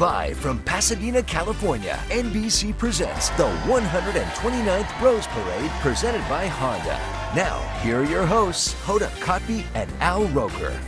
Live from Pasadena, California, NBC presents the 129th Rose Parade presented by Honda. Now, here are your hosts, Hoda Kotb and Al Roker.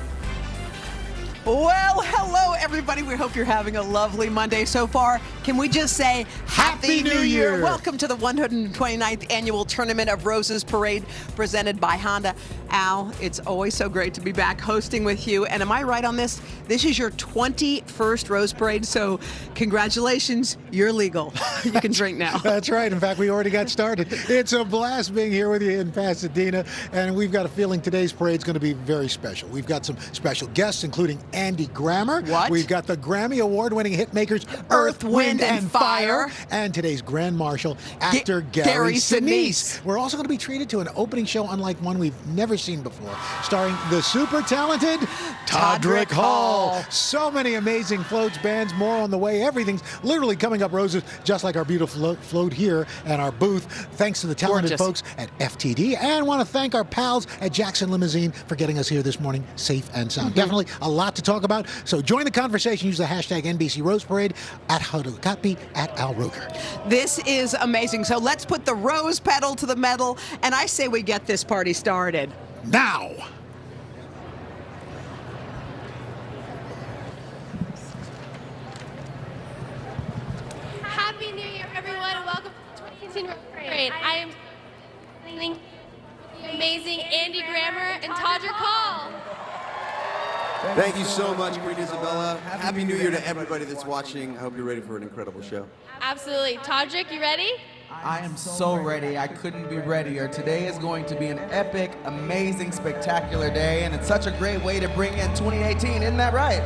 Well, hello, everybody. We hope you're having a lovely Monday so far. Can we just say Happy New Year? Welcome to the 129th Annual Tournament of Roses Parade presented by Honda. Al, it's always so great to be back hosting with you. And am I right on this? This is your 21st Rose Parade, so congratulations. You're legal. You can drink now. That's right. In fact, we already got started. It's a blast being here with you in Pasadena, and we've got a feeling today's parade is going to be very special. We've got some special guests, including Andy Grammer. What? We've got the Grammy Award-winning hitmakers Earth, Wind, and Fire. And today's Grand Marshal, actor Gary Sinise. We're also going to be treated to an opening show unlike one we've never seen before, starring the super talented Todrick Hall. So many amazing floats, bands, more on the way. Everything's literally coming up roses, just like our beautiful float here at our booth. Thanks to the talented folks at FTD, and want to thank our pals at Jackson Limousine for getting us here this morning safe and sound. Definitely a lot to talk about. So join the conversation. Use the hashtag NBC Rose Parade, at Hoda Kotb, at Al Roker. This is amazing. So let's put the rose pedal to the metal, and I say we get this party started. Now! Happy New Year, everyone, and welcome to the 2018 Rose Parade. I am the amazing Andy Grammer and Todrick Hall. Thank you so much, Queen Isabella. Happy New Year to everybody that's watching. I hope you're ready for an incredible show. Absolutely. Todrick, you ready? I am so ready. I couldn't be readier. Today is going to be an epic, amazing, spectacular day, and it's such a great way to bring in 2018. Isn't that right?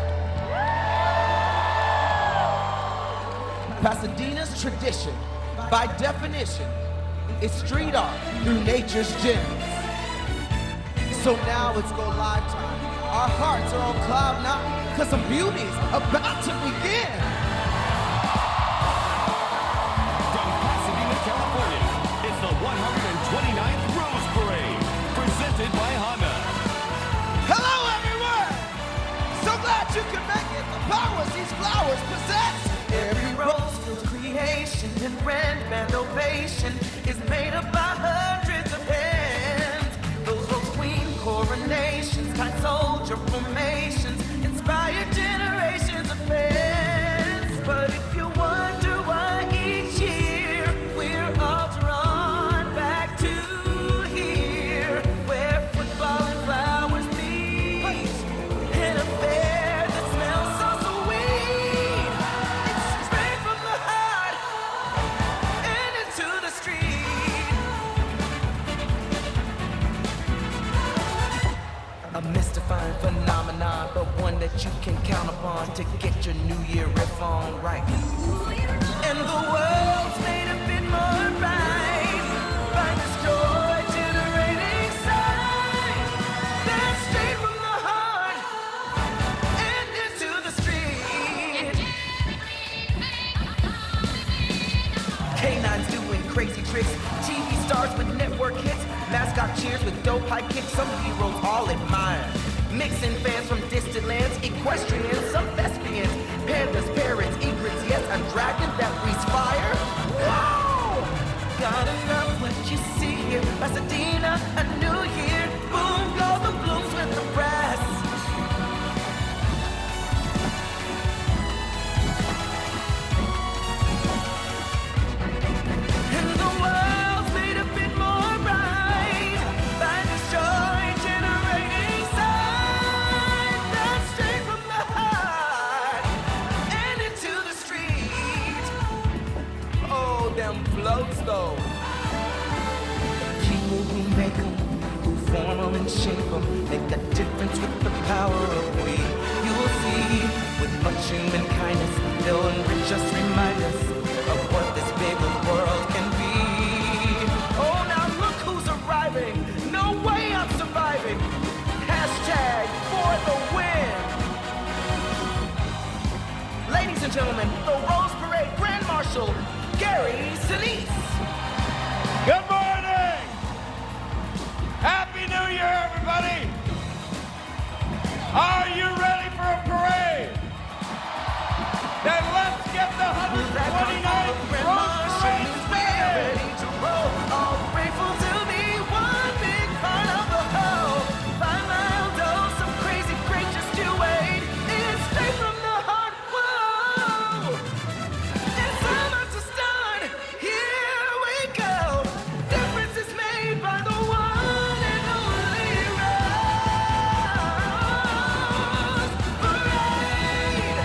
Pasadena's tradition, by definition, is street art through nature's gems. So now it's go live time. Our hearts are on cloud nine, because some beauty's about to begin. From Pasadena, California, it's the 129th Rose Parade, presented by Honda. Hello, everyone! So glad you can make it. The powers these flowers possess. Every rose feels creation and grand ovation is made up by hundreds of hands. Those rose queen coronations, kind soldier formations, inspire generations of fans. But if you wonder why each year we're all drawn back to here, where football and flowers meet, in a fair that smells so sweet, it's straight from the heart and into the street. A mystifying phenomenon, but one that you can count upon to get your New Year riff on right. And the world's made a bit more right by this joy-generating sign that's straight from the heart and into the street. K9's doing crazy tricks, TV stars with network hits, mascot cheers with dope high kicks, some heroes all admire. Mixing fans from distant lands, equestrians, some thespians, pandas, parrots, egrets, yes, a dragon that breathes fire. Wow! Gotta love what you see here, Pasadena, a new year. Boom, go the blooms with the brass. And the world's made a bit more right by this joy-generating sign that's straight from the heart and into the street. Oh, them floats though. People who make them, who form them and shape them, make a difference with the power of we. You will see, with much human kindness, they'll enrich us, remind us of what this big world can be. Oh, now look who's arriving. No way I'm surviving. Hashtag for the win. Ladies and gentlemen, the Rose Parade Grand Marshal, Gary Sinise. Good morning! Happy New Year, everybody! Are you ready for a parade? Then let's With that confidence, Grand Marshal means we're ready to roll. All grateful to be one big part of the whole. 5-mile dose of crazy great, just you wait. It's straight from the heart. Whoa! It's summer to start. Here we go. Difference is made by the one and only Rose Parade.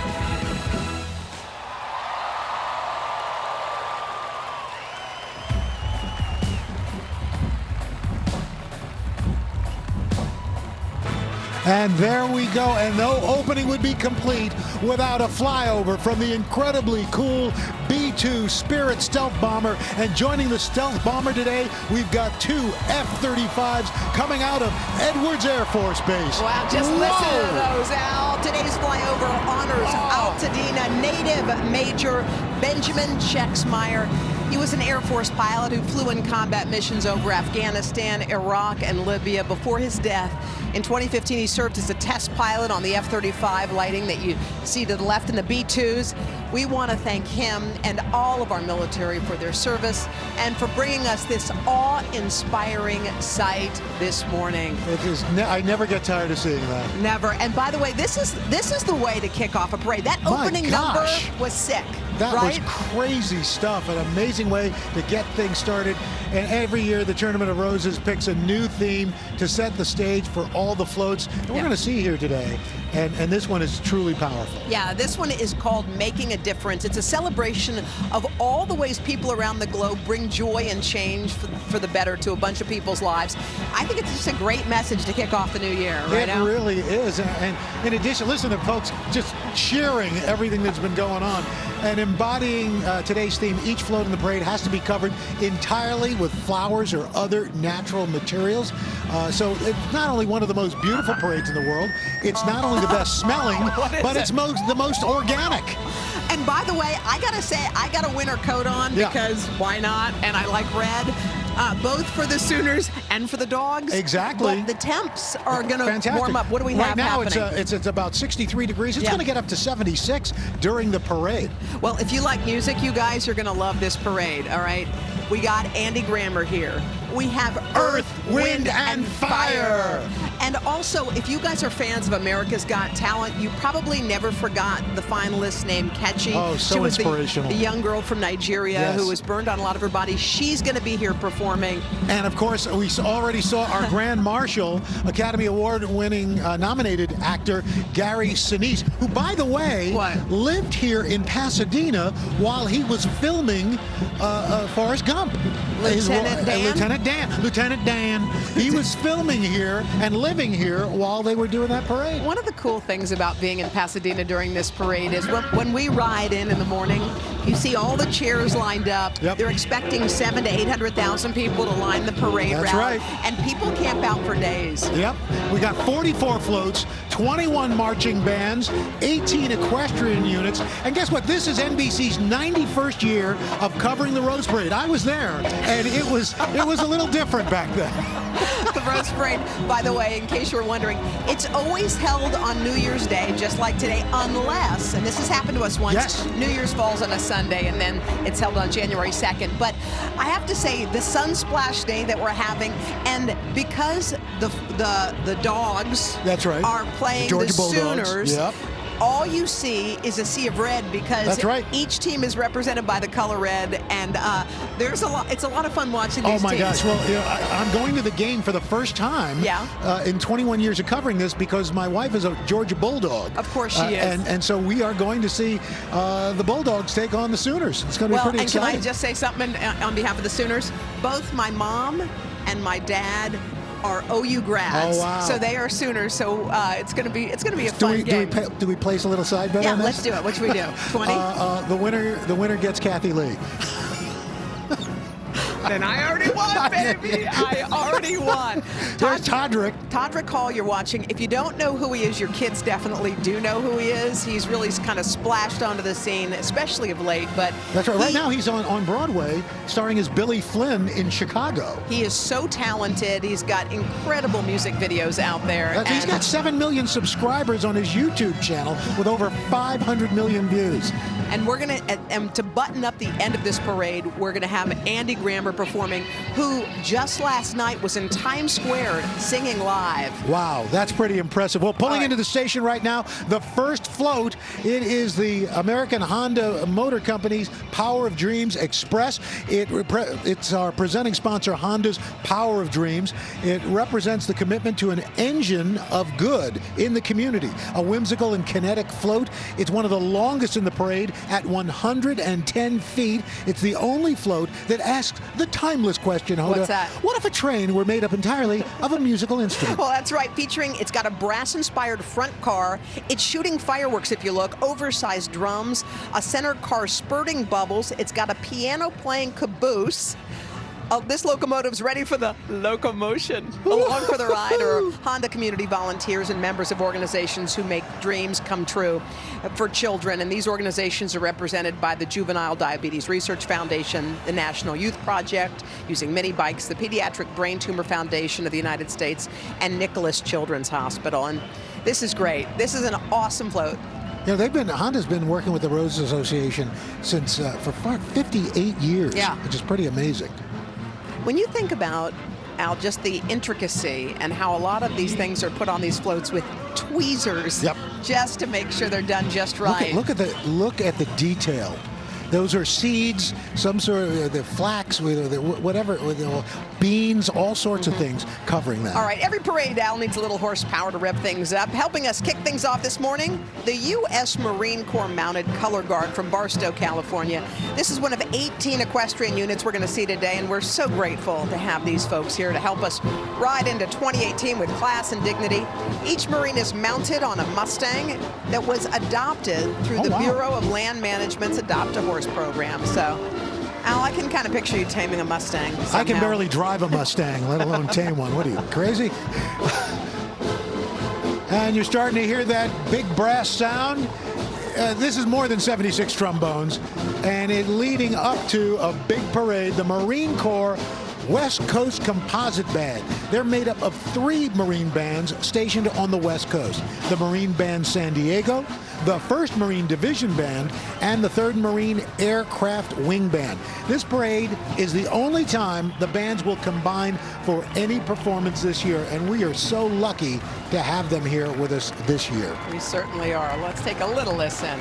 And there we go. And no opening would be complete without a flyover from the incredibly cool B-2 Spirit stealth bomber. And joining the stealth bomber today, we've got two F-35s coming out of Edwards Air Force Base. Wow, just Whoa. listen to those, Al. Today's flyover honors Altadena native Major Benjamin Czexmeyer. He was an Air Force pilot who flew in combat missions over Afghanistan, Iraq, and Libya. Before his death in 2015, he served as a test pilot on the F-35 lighting that you see to the left in the B-2s. We want to thank him and all of our military for their service and for bringing us this awe-inspiring sight this morning. It is I never get tired of seeing that. Never. And by the way, this is the way to kick off a parade. That My opening gosh. number was sick. That right? was crazy stuff, an amazing way to get things started. And every year, the Tournament of Roses picks a new theme to set the stage for all the floats that we're going to see here today. And this one is truly powerful. Yeah, this one is called Making a Difference. It's a celebration of all the ways people around the globe bring joy and change for the better to a bunch of people's lives. I think it's just a great message to kick off the new year, right now. It really is. And in addition, listen to folks just cheering everything that's been going on and embodying today's theme. Each float in the parade has to be covered entirely with flowers or other natural materials. So it's not only one of the most beautiful parades in the world, it's not only the best smelling, but it's the most organic. And by the way, I gotta say, I got a winter coat on because why not? And I like red. Both for the Sooners and for the Dogs. Exactly. But the temps are going to warm up. What do we have happening? Right now, it's about 63 degrees. It's going to get up to 76 during the parade. Well, if you like music, you guys are going to love this parade, all right? We got Andy Grammer here. We have Earth, Wind, and Fire. And also, if you guys are fans of America's Got Talent, you probably never forgot the finalist named Kechi. Oh, so she was inspirational. The young girl from Nigeria who was burned on a lot of her body. She's going to be here performing. And of course, we already saw our Grand Marshal, Academy Award-winning nominated actor Gary Sinise, who, by the way, lived here in Pasadena while he was filming Forrest Gump. Lieutenant Dan. He was filming here and living here while they were doing that parade. One of the cool things about being in Pasadena during this parade is when we ride in the morning, you see all the chairs lined up. They're expecting 700,000 to 800,000 people to line the parade route. That's right. And people camp out for days. Yep. We got 44 floats, 21 marching bands, 18 equestrian units. And guess what? This is NBC's 91st year of covering the Rose Parade. I was there, and it was a little different back then. The Rose Parade, by the way, in case you were wondering, it's always held on New Year's Day, just like today, unless, and this has happened to us once, New Year's falls on a Sunday, and then it's held on January 2nd. But I have to say, the Sunsplash Day that we're having, and because the Dogs are playing the Sooners, all you see is a sea of red because each team is represented by the color red, and there's a lot. It's a lot of fun watching these teams. Oh my gosh! Well, I'm going to the game for the first time in 21 years of covering this because my wife is a Georgia Bulldog. Of course she is. And so we are going to see the Bulldogs take on the Sooners. It's going to be pretty exciting. Can I just say something on behalf of the Sooners? Both my mom and my dad are OU grads, so they are Sooners. So it's going to be a fun game. Do we place a little side bet on this? Let's do it. What should we do? 20? The winner gets Kathy Lee. Then I already won, baby. I already won. There's Todrick. Todrick Hall, you're watching. If you don't know who he is, your kids definitely do know who he is. He's really kind of splashed onto the scene, especially of late. But That's right. Right now he's on Broadway, starring as Billy Flynn in Chicago. he is so talented. He's got incredible music videos out there. He's and- got 7 million subscribers on his YouTube channel with over 500 million views. And we're going to button up the end of this parade, we're going to have Andy Grammer performing, who just last night was in Times Square singing live. Wow, that's pretty impressive. Well, pulling All right. into the station right now, the first float, it is the American Honda Motor Company's Power of Dreams Express. It's our presenting sponsor, Honda's Power of Dreams. It represents the commitment to an engine of good in the community. A whimsical and kinetic float. It's one of the longest in the parade at 110 feet. It's the only float that asks the timeless question, Hoda. What's that? What if a train were made up entirely of a musical instrument? Well, that's right. It's got a brass-inspired front car. It's shooting fireworks, if you look, oversized drums, a center car spurting bubbles. It's got a piano-playing caboose. This locomotive's ready for the locomotion. Along for the ride are Honda community volunteers and members of organizations who make dreams come true for children. And these organizations are represented by the Juvenile Diabetes Research Foundation, the National Youth Project, Using Mini Bikes, the Pediatric Brain Tumor Foundation of the United States, and Nicholas Children's Hospital. And this is great. This is an awesome float. You know, Honda's been working with the Roses Association since for 58 years, which is pretty amazing. When you think about, Al, just the intricacy and how a lot of these things are put on these floats with tweezers just to make sure they're done just right. Look at the detail. Those are seeds, some sort of the flax, whatever, beans, all sorts of things covering that. All right, every parade, Al, needs a little horsepower to rev things up. Helping us kick things off this morning, the U.S. Marine Corps mounted color guard from Barstow, California. This is one of 18 equestrian units we're going to see today, and we're so grateful to have these folks here to help us ride into 2018 with class and dignity. Each Marine is mounted on a Mustang that was adopted through the Bureau of Land Management's Adopt-A-Horse program. So, Al, I can kind of picture you taming a Mustang somehow. I can barely drive a Mustang, let alone tame one. What are you, crazy? And you're starting to hear that big brass sound. This is more than 76 trombones, and it leading up to a big parade, the Marine Corps West Coast Composite Band. They're made up of 3 Marine bands stationed on the West Coast. The Marine Band San Diego, the 1st Marine Division Band, and the 3rd Marine Aircraft Wing Band. This parade is the only time the bands will combine for any performance this year, and we are so lucky to have them here with us this year. We certainly are. Let's take a little listen.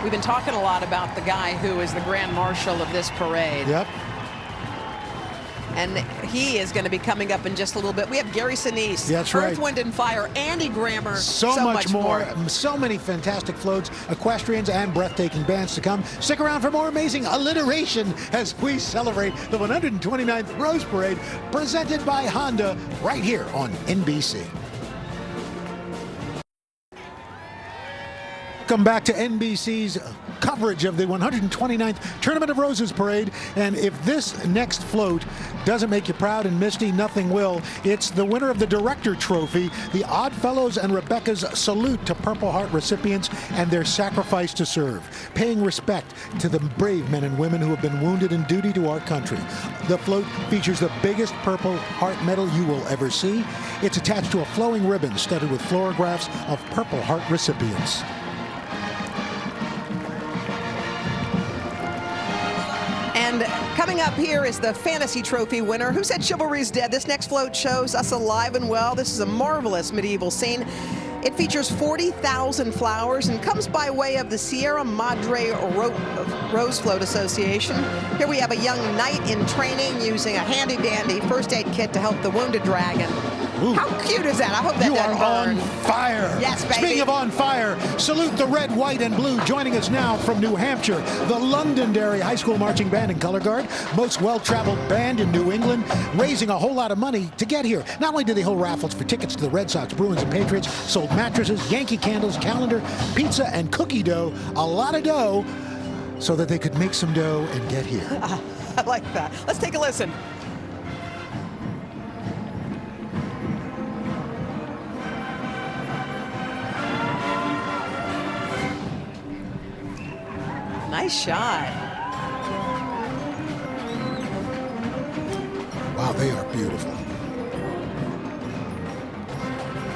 We've been talking a lot about the guy who is the Grand Marshal of this parade. Yep. And he is going to be coming up in just a little bit. We have Gary Sinise, That's right. Earth, Wind & Fire, Andy Grammer, so much more. So many fantastic floats, equestrians, and breathtaking bands to come. Stick around for more amazing alliteration as we celebrate the 129th Rose Parade, presented by Honda, right here on NBC. Welcome back to NBC's coverage of the 129th Tournament of Roses Parade. And if this next float doesn't make you proud and misty, nothing will. It's the winner of the Director Trophy. The Oddfellows and Rebecca's salute to Purple Heart recipients and their sacrifice to serve, paying respect to the brave men and women who have been wounded in duty to our country. The float features the biggest Purple Heart medal you will ever see. It's attached to a flowing ribbon studded with fluorographs of Purple Heart recipients. And coming up here is the Fantasy Trophy winner. Who said chivalry's dead? This next float shows us alive and well. This is a marvelous medieval scene. It features 40,000 flowers and comes by way of the Sierra Madre Rose Float Association. Here we have a young knight in training using a handy-dandy first aid kit to help the wounded dragon. Ooh. How cute is that? I hope that You doesn't are burn. on fire. Yes, baby. Speaking of on fire, salute the red, white, and blue. Joining us now from New Hampshire, the Londonderry High School Marching Band and Color Guard, most well-traveled band in New England, raising a whole lot of money to get here. Not only did they hold raffles for tickets to the Red Sox, Bruins, and Patriots, sold mattresses, Yankee candles, calendar, pizza, and cookie dough. A lot of dough so that they could make some dough and get here. I like that. Let's take a listen. Nice shot. Wow, they are beautiful.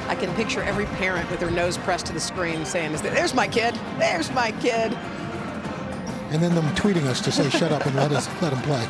I can picture every parent with their nose pressed to the screen saying, "There's my kid. There's my kid." And then them tweeting us to say, shut up and let them play.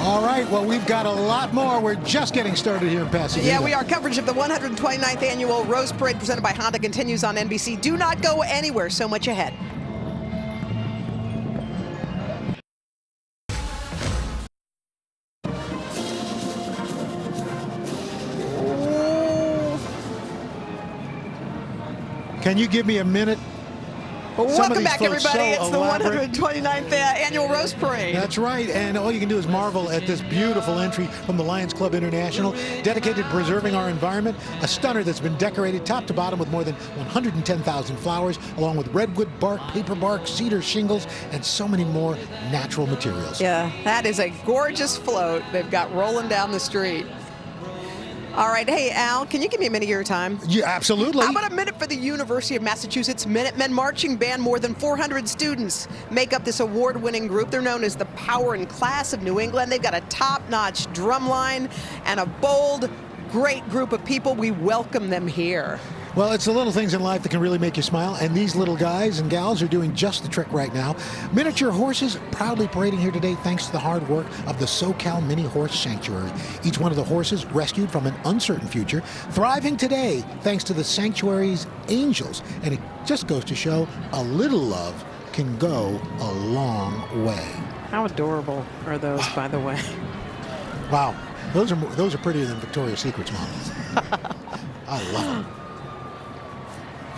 All right, well, we've got a lot more. We're just getting started here in Pasadena. Yeah, we are. Coverage of the 129th Annual Rose Parade presented by Honda continues on NBC. Do not go anywhere. So much ahead. Can you give me a minute? Well, Some of welcome these back, folks everybody. so It's the elaborate. 129th Annual Rose Parade. That's right, and all you can do is marvel at this beautiful entry from the Lions Club International, dedicated to preserving our environment, a stunner that's been decorated top to bottom with more than 110,000 flowers, along with redwood bark, paper bark, cedar shingles, and so many more natural materials. Yeah, that is a gorgeous float they've got rolling down the street. All right, hey, Al, can you give me a minute of your time? Yeah, absolutely. How about a minute for the University of Massachusetts Minutemen Marching Band? More than 400 students make up this award-winning group. They're known as the Power and Class of New England. They've got a top-notch drum line and a bold, great group of people. We welcome them here. Well, it's the little things in life that can really make you smile, and these little guys and gals are doing just the trick right now. Miniature horses proudly parading here today thanks to the hard work of the SoCal Mini Horse Sanctuary. Each one of the horses rescued from an uncertain future, thriving today thanks to the sanctuary's angels. And it just goes to show a little love can go a long way. How adorable are those, by the way? Wow, those are prettier than Victoria's Secret's models. I love them.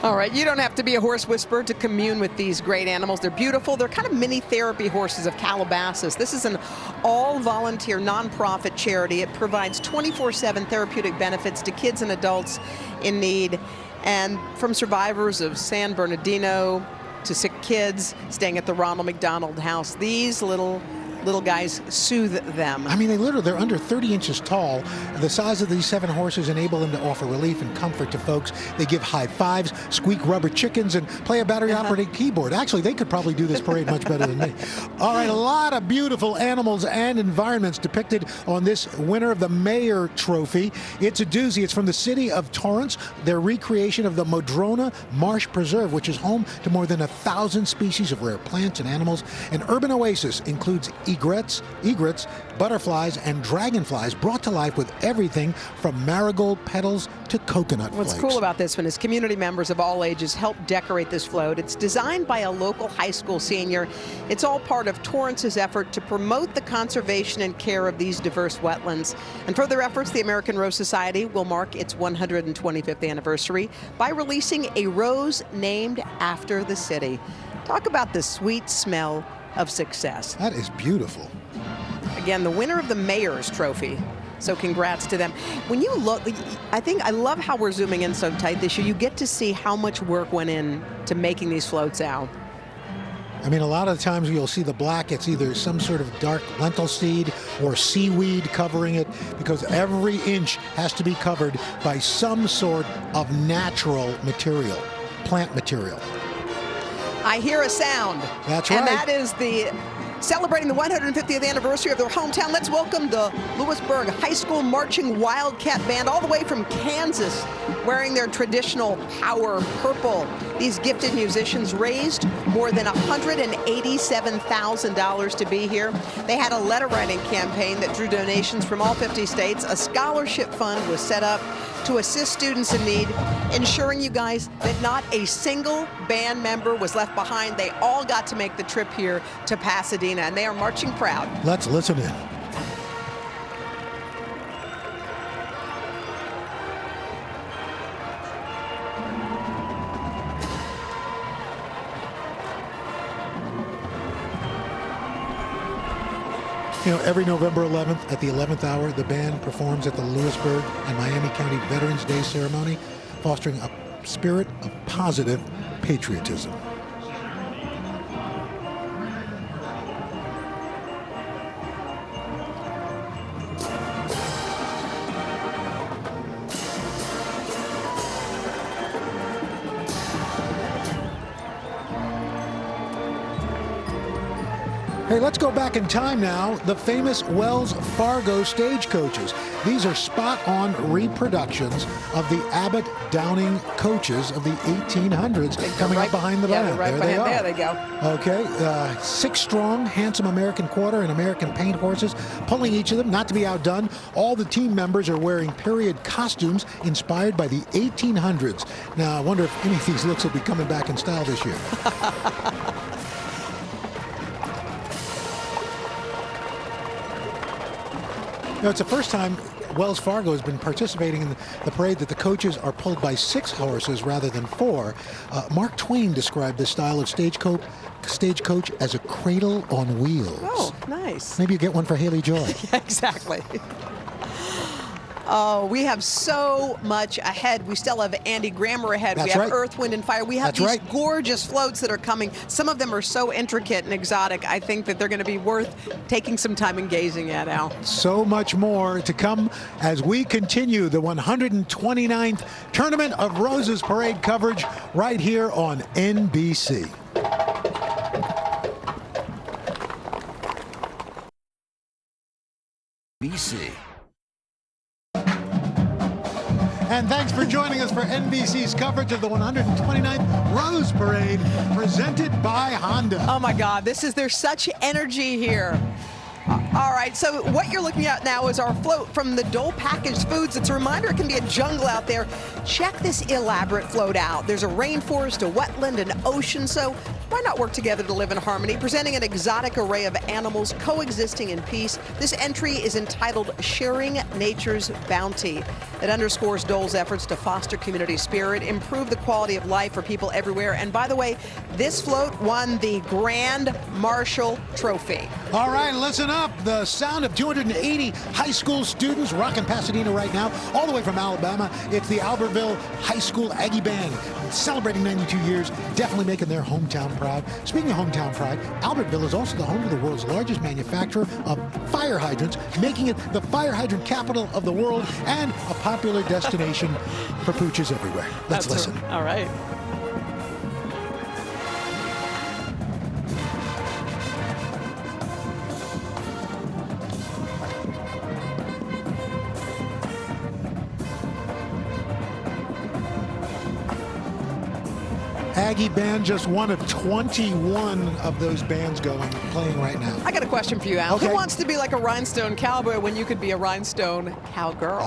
All right, you don't have to be a horse whisperer to commune with these great animals. They're beautiful. They're kind of mini therapy horses of Calabasas. This is an all-volunteer nonprofit charity. It provides 24/7 therapeutic benefits to kids and adults in need. And from survivors of San Bernardino to sick kids staying at the Ronald McDonald House, these little guys soothe them. I mean, they're under 30 inches tall. The size of these 7 horses enable them to offer relief and comfort to folks. They give high fives, squeak rubber chickens, and play a battery-operated keyboard. Actually, they could probably do this parade much better than me. All right, a lot of beautiful animals and environments depicted on this winner of the Mayor Trophy. It's a doozy. It's from the city of Torrance, their recreation of the Madrona Marsh Preserve, which is home to more than 1,000 species of rare plants and animals. An urban oasis includes egrets, butterflies, and dragonflies brought to life with everything from marigold petals to coconut flakes. What's cool about this one is community members of all ages help decorate this float. It's designed by a local high school senior. It's all part of Torrance's effort to promote the conservation and care of these diverse wetlands. And for their efforts, the American Rose Society will mark its 125th anniversary by releasing a rose named after the city. Talk about the sweet smell of success. That is beautiful. Again, the winner of the Mayor's Trophy. So congrats to them. When you look, I love how we're zooming in so tight this year. You get to see how much work went in to making these floats out. I mean, a lot of the times you'll see the black, it's either some sort of dark lentil seed or seaweed covering it, because every inch has to be covered by some sort of natural material, plant material. I hear a sound. That's and right. that is the Celebrating the 150th anniversary of their hometown, let's welcome the Lewisburg High School Marching Wildcat Band all the way from Kansas, wearing their traditional power purple. These gifted musicians raised more than $187,000 to be here. They had a letter writing campaign that drew donations from all 50 states. A scholarship fund was set up to assist students in need, ensuring, you guys, that not a single band member was left behind. They all got to make the trip here to Pasadena, and they are marching proud. Let's listen in. You know, every November 11th at the 11th hour, the band performs at the Lewisburg and Miami County Veterans Day ceremony, fostering a spirit of positive patriotism. Hey, let's go back in time now. The famous Wells Fargo stagecoaches. These are spot-on reproductions of the Abbott Downing coaches of the 1800s coming up behind the band. Right there behind, they are. there they go. Okay, 6 strong, handsome American quarter and American paint horses, pulling each of them, not to be outdone. All the team members are wearing period costumes inspired by the 1800s. Now, I wonder if any of these looks will be coming back in style this year. You know, it's the first time Wells Fargo has been participating in the parade that the coaches are pulled by 6 horses rather than 4. Mark Twain described this style of stagecoach as a cradle on wheels. Oh, nice. Maybe you get one for Haley Joy. Yeah, exactly. Oh, we have so much ahead. We still have Andy Grammer ahead. That's we have right. Earth, Wind, and Fire. We have these gorgeous floats that are coming. Some of them are so intricate and exotic, I think that they're going to be worth taking some time and gazing at, Al. So much more to come as we continue the 129th Tournament of Roses Parade coverage right here on NBC. NBC. And thanks for joining us for NBC's coverage of the 129th Rose Parade, presented by Honda. Oh my God, there's such energy here. All right, so what you're looking at now is our float from the Dole Packaged Foods. It's a reminder it can be a jungle out there. Check this elaborate float out. There's a rainforest, a wetland, an ocean, so why not work together to live in harmony? Presenting an exotic array of animals coexisting in peace. This entry is entitled Sharing Nature's Bounty. It underscores Dole's efforts to foster community spirit, improve the quality of life for people everywhere. And by the way, this float won the Grand Marshal Trophy. All right, listen up. The sound of 280 high school students rocking Pasadena right now, all the way from Alabama. It's the Albertville High School Aggie Band, celebrating 92 years, definitely making their hometown proud. Speaking of hometown pride, Albertville is also the home of the world's largest manufacturer of fire hydrants, making it the fire hydrant capital of the world and a popular destination for pooches everywhere. Let's listen. All right. Aggie Band, just one of 21 of those bands playing right now. I got a question for you, Al. Okay. Who wants to be like a rhinestone cowboy when you could be a rhinestone cowgirl?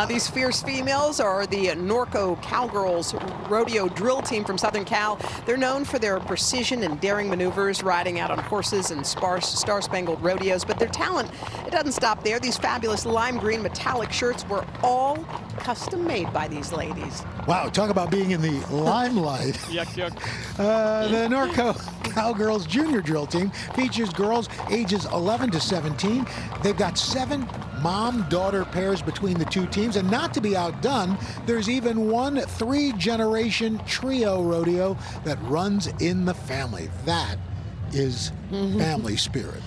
These fierce females are the Norco Cowgirls rodeo drill team from Southern Cal. They're known for their precision and daring maneuvers, riding out on horses and star-spangled rodeos. But their talent, it doesn't stop there. These fabulous lime green metallic shirts were all custom made by these ladies. Wow, talk about being in the limelight. Yuck, yuck. The Norco Cowgirls Junior Drill Team features girls ages 11 to 17. They've got 7 mom-daughter pairs between the two teams, and not to be outdone, there's even one 3-generation trio rodeo that runs in the family. That is family spirit.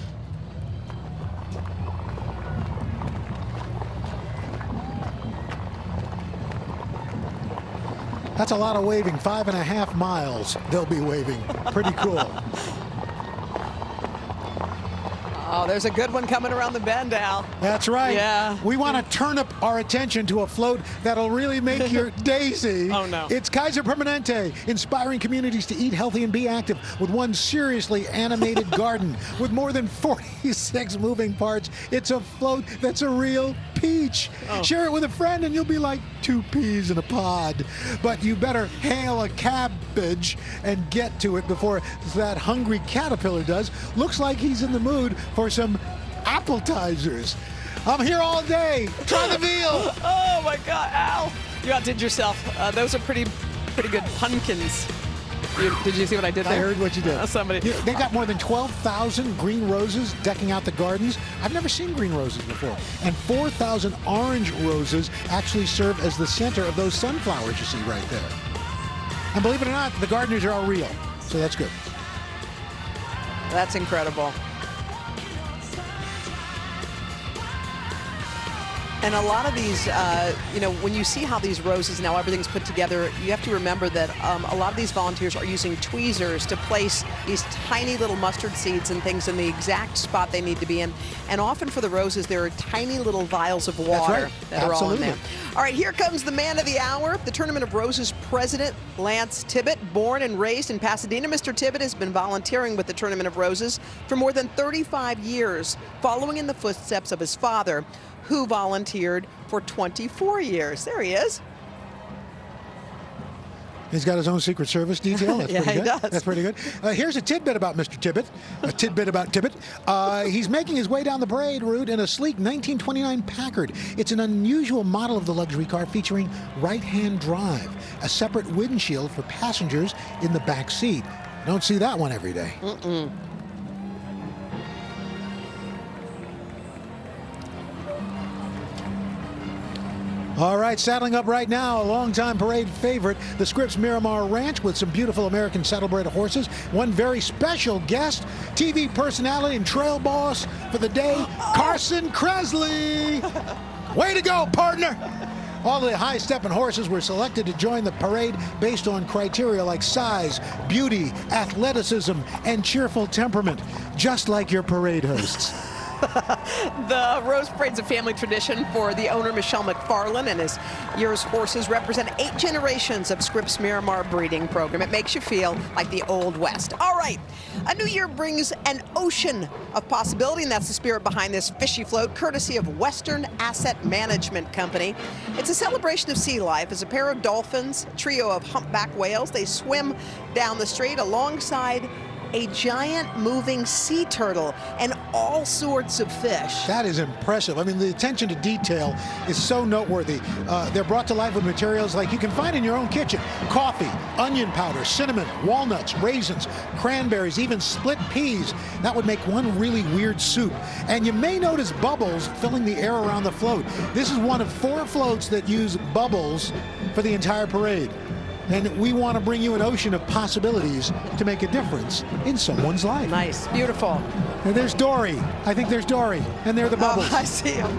That's a lot of waving. 5.5 miles they'll be waving. Pretty cool. Oh, there's a good one coming around the bend, Al. That's right. Yeah. We want to turn up our attention to a float that'll really make your daisy. Oh, no. It's Kaiser Permanente, inspiring communities to eat healthy and be active with one seriously animated garden with more than 46 moving parts. It's a float that's a real peach. Oh. Share it with a friend and you'll be like 2 peas in a pod. But you better hail a cabbage and get to it before that hungry caterpillar does. Looks like he's in the mood for some appetizers. I'm here all day. Try the veal. Oh my God, Al! You outdid yourself. Those are pretty good pumpkins. Did you see what I did there? I heard what you did. Somebody. They got more than 12,000 green roses decking out the gardens. I've never seen green roses before. And 4,000 orange roses actually serve as the center of those sunflowers you see right there. And believe it or not, the gardeners are all real. So that's good. That's incredible. And a lot of these, when you see how these roses now everything's put together, you have to remember that a lot of these volunteers are using tweezers to place these tiny little mustard seeds and things in the exact spot they need to be in. And often for the roses, there are tiny little vials of water that are all in there. All right, here comes the man of the hour, the Tournament of Roses president, Lance Tibbett, born and raised in Pasadena. Mr. Tibbett has been volunteering with the Tournament of Roses for more than 35 years, following in the footsteps of his father, who volunteered for 24 years. There he is. He's got his own Secret Service detail. That's yeah, pretty good. He does. That's pretty good. Here's a tidbit about Mr. Tibbett. A tidbit about Tibbett. He's making his way down the parade route in a sleek 1929 Packard. It's an unusual model of the luxury car featuring right-hand drive, a separate windshield for passengers in the back seat. Don't see that one every day. All right, saddling up right now, a longtime parade favorite, the Scripps Miramar Ranch with some beautiful American saddlebred horses. One very special guest, TV personality and trail boss for the day, Carson Kressley. Way to go, partner. All the high-stepping horses were selected to join the parade based on criteria like size, beauty, athleticism, and cheerful temperament, just like your parade hosts. The Rose Parade's a family tradition for the owner, Michelle McFarland, and his year's horses represent 8 generations of Scripps Miramar breeding program. It makes you feel like the Old West. All right, a new year brings an ocean of possibility, and that's the spirit behind this fishy float, courtesy of Western Asset Management Company. It's a celebration of sea life as a pair of dolphins, a trio of humpback whales, they swim down the strait alongside a giant moving sea turtle and all sorts of fish. That is impressive. I mean, the attention to detail is so noteworthy. They're brought to life with materials like you can find in your own kitchen. Coffee, onion powder, cinnamon, walnuts, raisins, cranberries, even split peas. That would make one really weird soup. And you may notice bubbles filling the air around the float. This is one of 4 floats that use bubbles for the entire parade. And we want to bring you an ocean of possibilities to make a difference in someone's life. Nice, beautiful. And there's Dory. I think there's Dory. And there are the bubbles. Oh, I see him.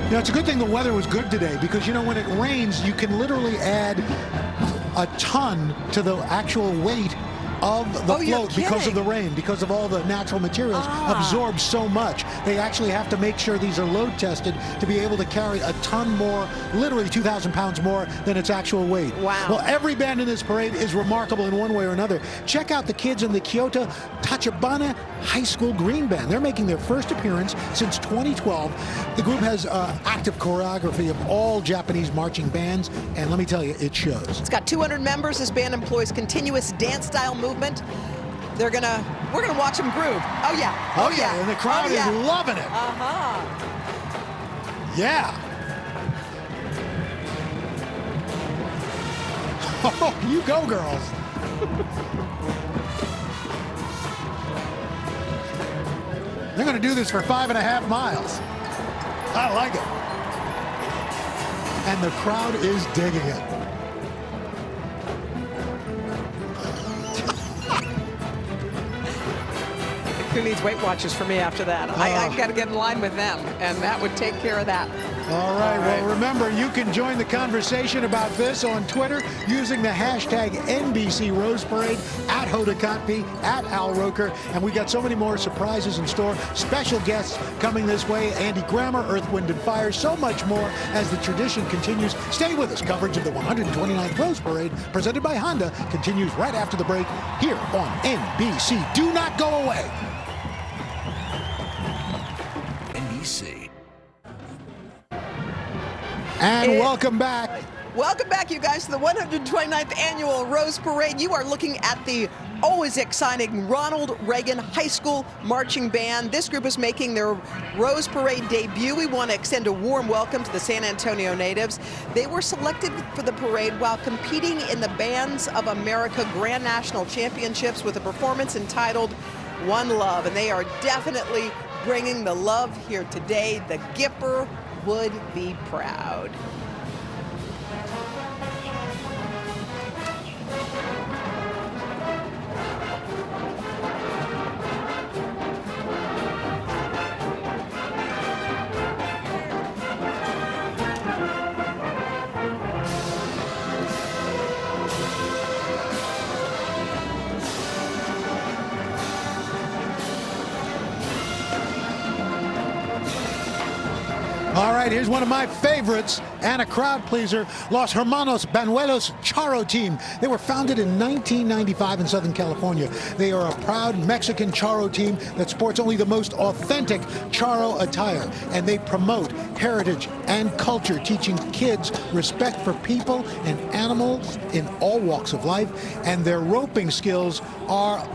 You know, it's a good thing the weather was good today because, you know, when it rains, you can literally add a ton to the actual weight of the float because of the rain, because of all the natural materials absorb so much. They actually have to make sure these are load tested to be able to carry a ton more, literally 2,000 pounds more than its actual weight. Wow. Well, every band in this parade is remarkable in one way or another. Check out the kids in the Kyoto Tachibana High School Green Band. They're making their first appearance since 2012. The group has active choreography of all Japanese marching bands, and let me tell you, it shows. It's got 200 members. This band employs continuous dance style movement. We're gonna watch them groove. Oh yeah. Oh yeah. And the crowd is loving it. Yeah. Oh, you go, girls. They're going to do this for 5.5 miles. I like it. And the crowd is digging it. Who needs Weight Watchers for me after that? I've got to get in line with them, and that would take care of that. All right, well, remember, you can join the conversation about this on Twitter using the hashtag NBC Rose Parade, at Hoda Kotb, at Al Roker, and we got so many more surprises in store. Special guests coming this way, Andy Grammer, Earth, Wind, and Fire, so much more as the tradition continues. Stay with us. Coverage of the 129th Rose Parade, presented by Honda, continues right after the break here on NBC. Do not go away. NBC. And welcome back. Welcome back, you guys, to the 129th Annual Rose Parade. You are looking at the always exciting Ronald Reagan High School Marching Band. This group is making their Rose Parade debut. We want to extend a warm welcome to the San Antonio natives. They were selected for the parade while competing in the Bands of America Grand National Championships with a performance entitled One Love. And they are definitely bringing the love here today. The Gipper would be proud. All right, here's one of my favorites and a crowd pleaser, Los Hermanos Banuelos Charro Team. They were founded in 1995 in Southern California. They are a proud Mexican charro team that sports only the most authentic charro attire, and they promote heritage and culture, teaching kids respect for people and animals in all walks of life, and their roping skills are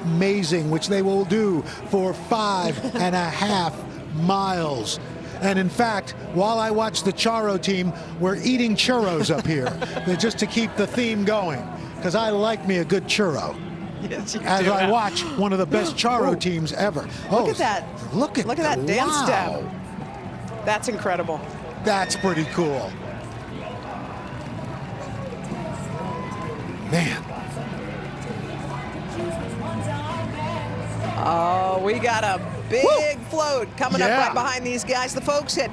amazing, which they will do for 5.5 miles. And in fact, while I watch the Charro team, we're eating churros up here just to keep the theme going, because I like me a good churro. Yes, you as do. I watch one of the best Charro teams ever. Look at that. Look at that dance wow. step. That's incredible. That's pretty cool. Man. Oh, we got a big float coming up right behind these guys. The folks at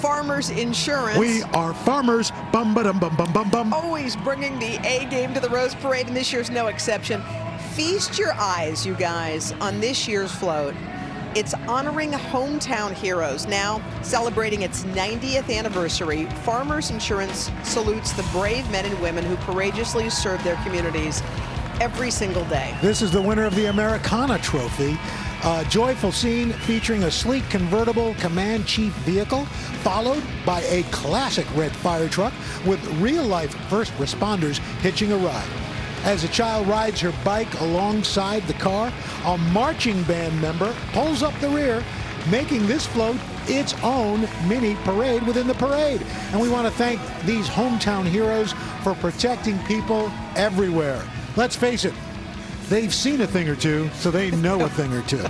Farmers Insurance. We are farmers. Bum, ba, dum, bum, bum, bum, bum. Always bringing the A game to the Rose Parade, and this year's no exception. Feast your eyes, you guys, on this year's float. It's honoring hometown heroes. Now, celebrating its 90th anniversary, Farmers Insurance salutes the brave men and women who courageously serve their communities every single day. This is the winner of the Americana Trophy. A joyful scene featuring a sleek convertible command chief vehicle, followed by a classic red fire truck with real-life first responders hitching a ride. As a child rides her bike alongside the car, a marching band member pulls up the rear, making this float its own mini parade within the parade. And we want to thank these hometown heroes for protecting people everywhere. Let's face it, they've seen a thing or two, so they know a thing or two.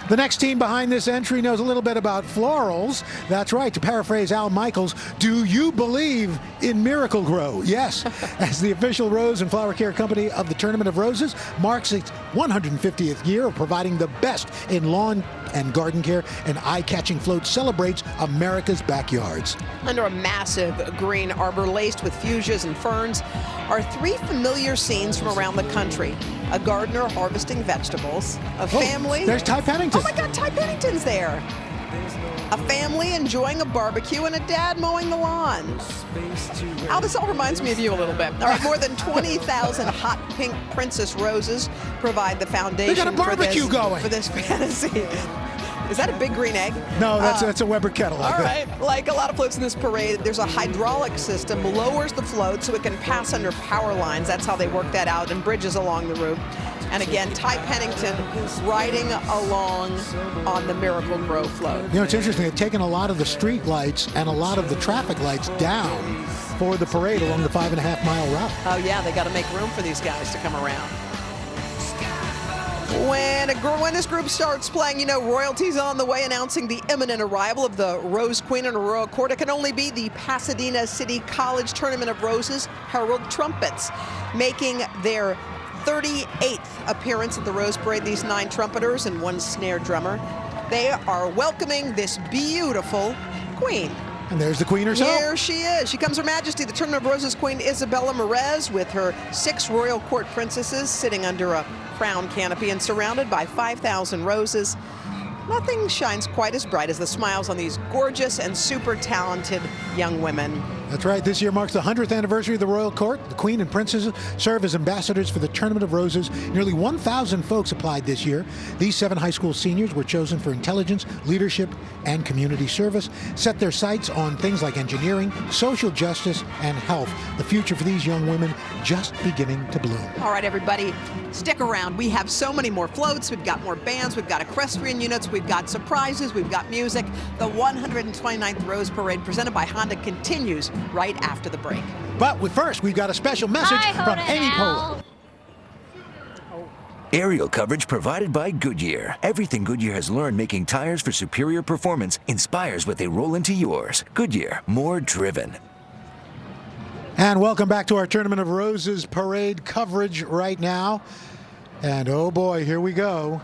The next team behind this entry knows a little bit about florals. That's right, to paraphrase Al Michaels, do you believe in Miracle-Gro? Yes, as the official rose and flower care company of the Tournament of Roses marks its 150th year of providing the best in lawn and garden care, and eye-catching float celebrates America's backyards. Under a massive green arbor laced with fuchsias and ferns are three familiar scenes from around the country. A gardener harvesting vegetables, a family... There's Ty Pennington. Oh my God, Ty Pennington's there. A family enjoying a barbecue and a dad mowing the lawn. Al, this all reminds me of you a little bit. All right, more than 20,000 hot pink princess roses provide the foundation They got a barbecue going. for this fantasy. Is that a big green egg? No, that's a Weber kettle. All right. Like a lot of floats in this parade, there's a hydraulic system, lowers the float so it can pass under power lines. That's how they work that out, and bridges along the route. And again, Ty Pennington riding along on the Miracle-Gro float. You know, it's interesting. They've taken a lot of the street lights and a lot of the traffic lights down for the parade along the 5.5 mile route. Oh, yeah, they got to make room for these guys to come around. When this group starts playing, you know, royalty's on the way, announcing the imminent arrival of the Rose Queen and Royal Court. It can only be the Pasadena City College Tournament of Roses Herald Trumpets, making their 38th appearance at the Rose Parade. These 9 trumpeters and 1 snare drummer. They are welcoming this beautiful queen. And there's the queen herself. Here she is. She comes Her Majesty, the Tournament of Roses Queen Isabella Merez, with her 6 royal court princesses sitting under a crown canopy and surrounded by 5,000 roses. Nothing shines quite as bright as the smiles on these gorgeous and super talented young women. That's right. This year marks the 100th anniversary of the Royal Court. The Queen and Princesses serve as ambassadors for the Tournament of Roses. Nearly 1,000 folks applied this year. These 7 high school seniors were chosen for intelligence, leadership, and community service, set their sights on things like engineering, social justice, and health. The future for these young women just beginning to bloom. All right, everybody, stick around. We have so many more floats. We've got more bands. We've got equestrian units. We've got surprises. We've got music. The 129th Rose Parade presented by Honda continues right after the break. But first, we've got a special message from Amy Poehler. Aerial coverage provided by Goodyear. Everything Goodyear has learned making tires for superior performance inspires what they roll into yours. Goodyear, more driven. And welcome back to our Tournament of Roses Parade coverage right now. And oh boy, here we go.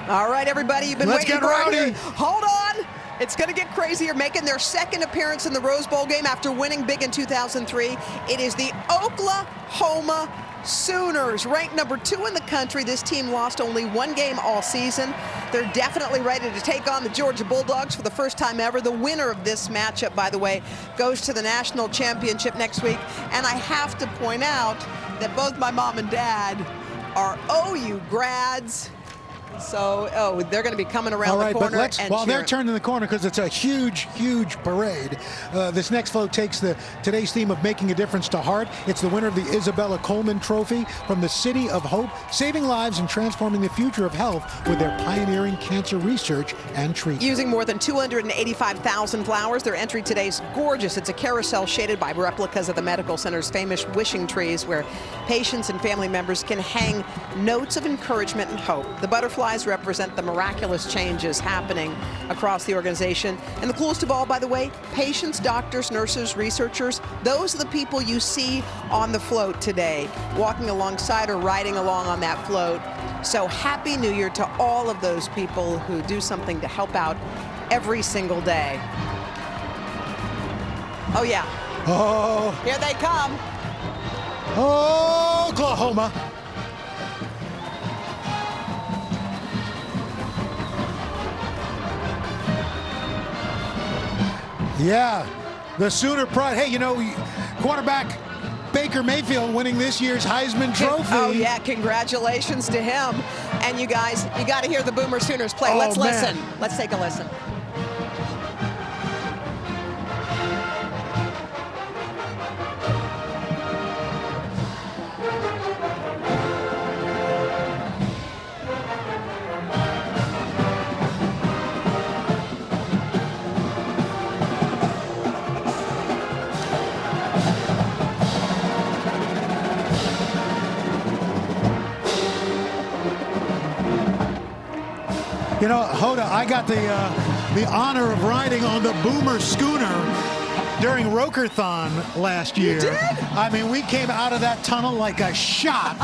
All right, everybody, you've been Let's waiting get right rowdy. here. Hold on. It's going to get crazier. Making their 2nd appearance in the Rose Bowl game after winning big in 2003. It is the Oklahoma Sooners, ranked number 2 in the country. This team lost only 1 game all season. They're definitely ready to take on the Georgia Bulldogs for the first time ever. The winner of this matchup, by the way, goes to the national championship next week. And I have to point out that both my mom and dad are OU grads. So, they're going to be coming around the corner. But while they're turning the corner, because it's a huge, huge parade, this next float takes today's theme of making a difference to heart. It's the winner of the Isabella Coleman Trophy from the City of Hope, saving lives and transforming the future of health with their pioneering cancer research and treatment. Using more than 285,000 flowers, their entry today is gorgeous. It's a carousel shaded by replicas of the medical center's famous wishing trees, where patients and family members can hang notes of encouragement and hope. The butterflies represent the miraculous changes happening across the organization. And the coolest of all, by the way, patients, doctors, nurses, researchers, those are the people you see on the float today, walking alongside or riding along on that float. So Happy New Year to all of those people who do something to help out every single day. Oh, yeah. Oh. Here they come. Oklahoma. Yeah, the Sooner pride. Hey, you know, quarterback Baker Mayfield winning this year's Heisman Trophy. Oh, yeah, congratulations to him. And you guys, you got to hear the Boomer Sooners play. Let's listen. Let's take a listen. You know, Hoda, I got the honor of riding on the Boomer Schooner during Rokerthon last year. You did? I mean, we came out of that tunnel like a shot.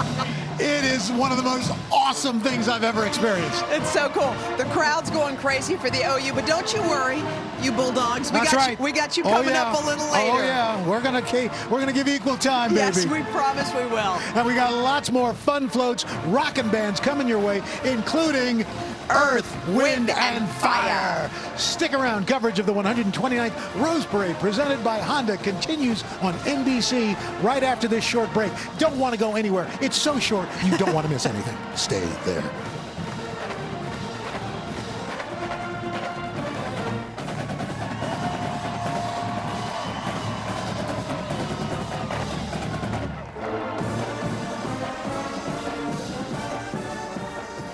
It is one of the most awesome things I've ever experienced. It's so cool. The crowd's going crazy for the OU, but don't you worry, you Bulldogs. That's right. We got you coming up a little later. Oh yeah, we're gonna give equal time, baby. Yes, we promise we will. And we got lots more fun floats, rockin' bands coming your way, including Earth, Wind, and Fire. Stick around. Coverage of the 129th Rose Parade presented by Honda continues on NBC right after this short break. Don't want to go anywhere. It's so short, you don't want to miss anything. Stay there.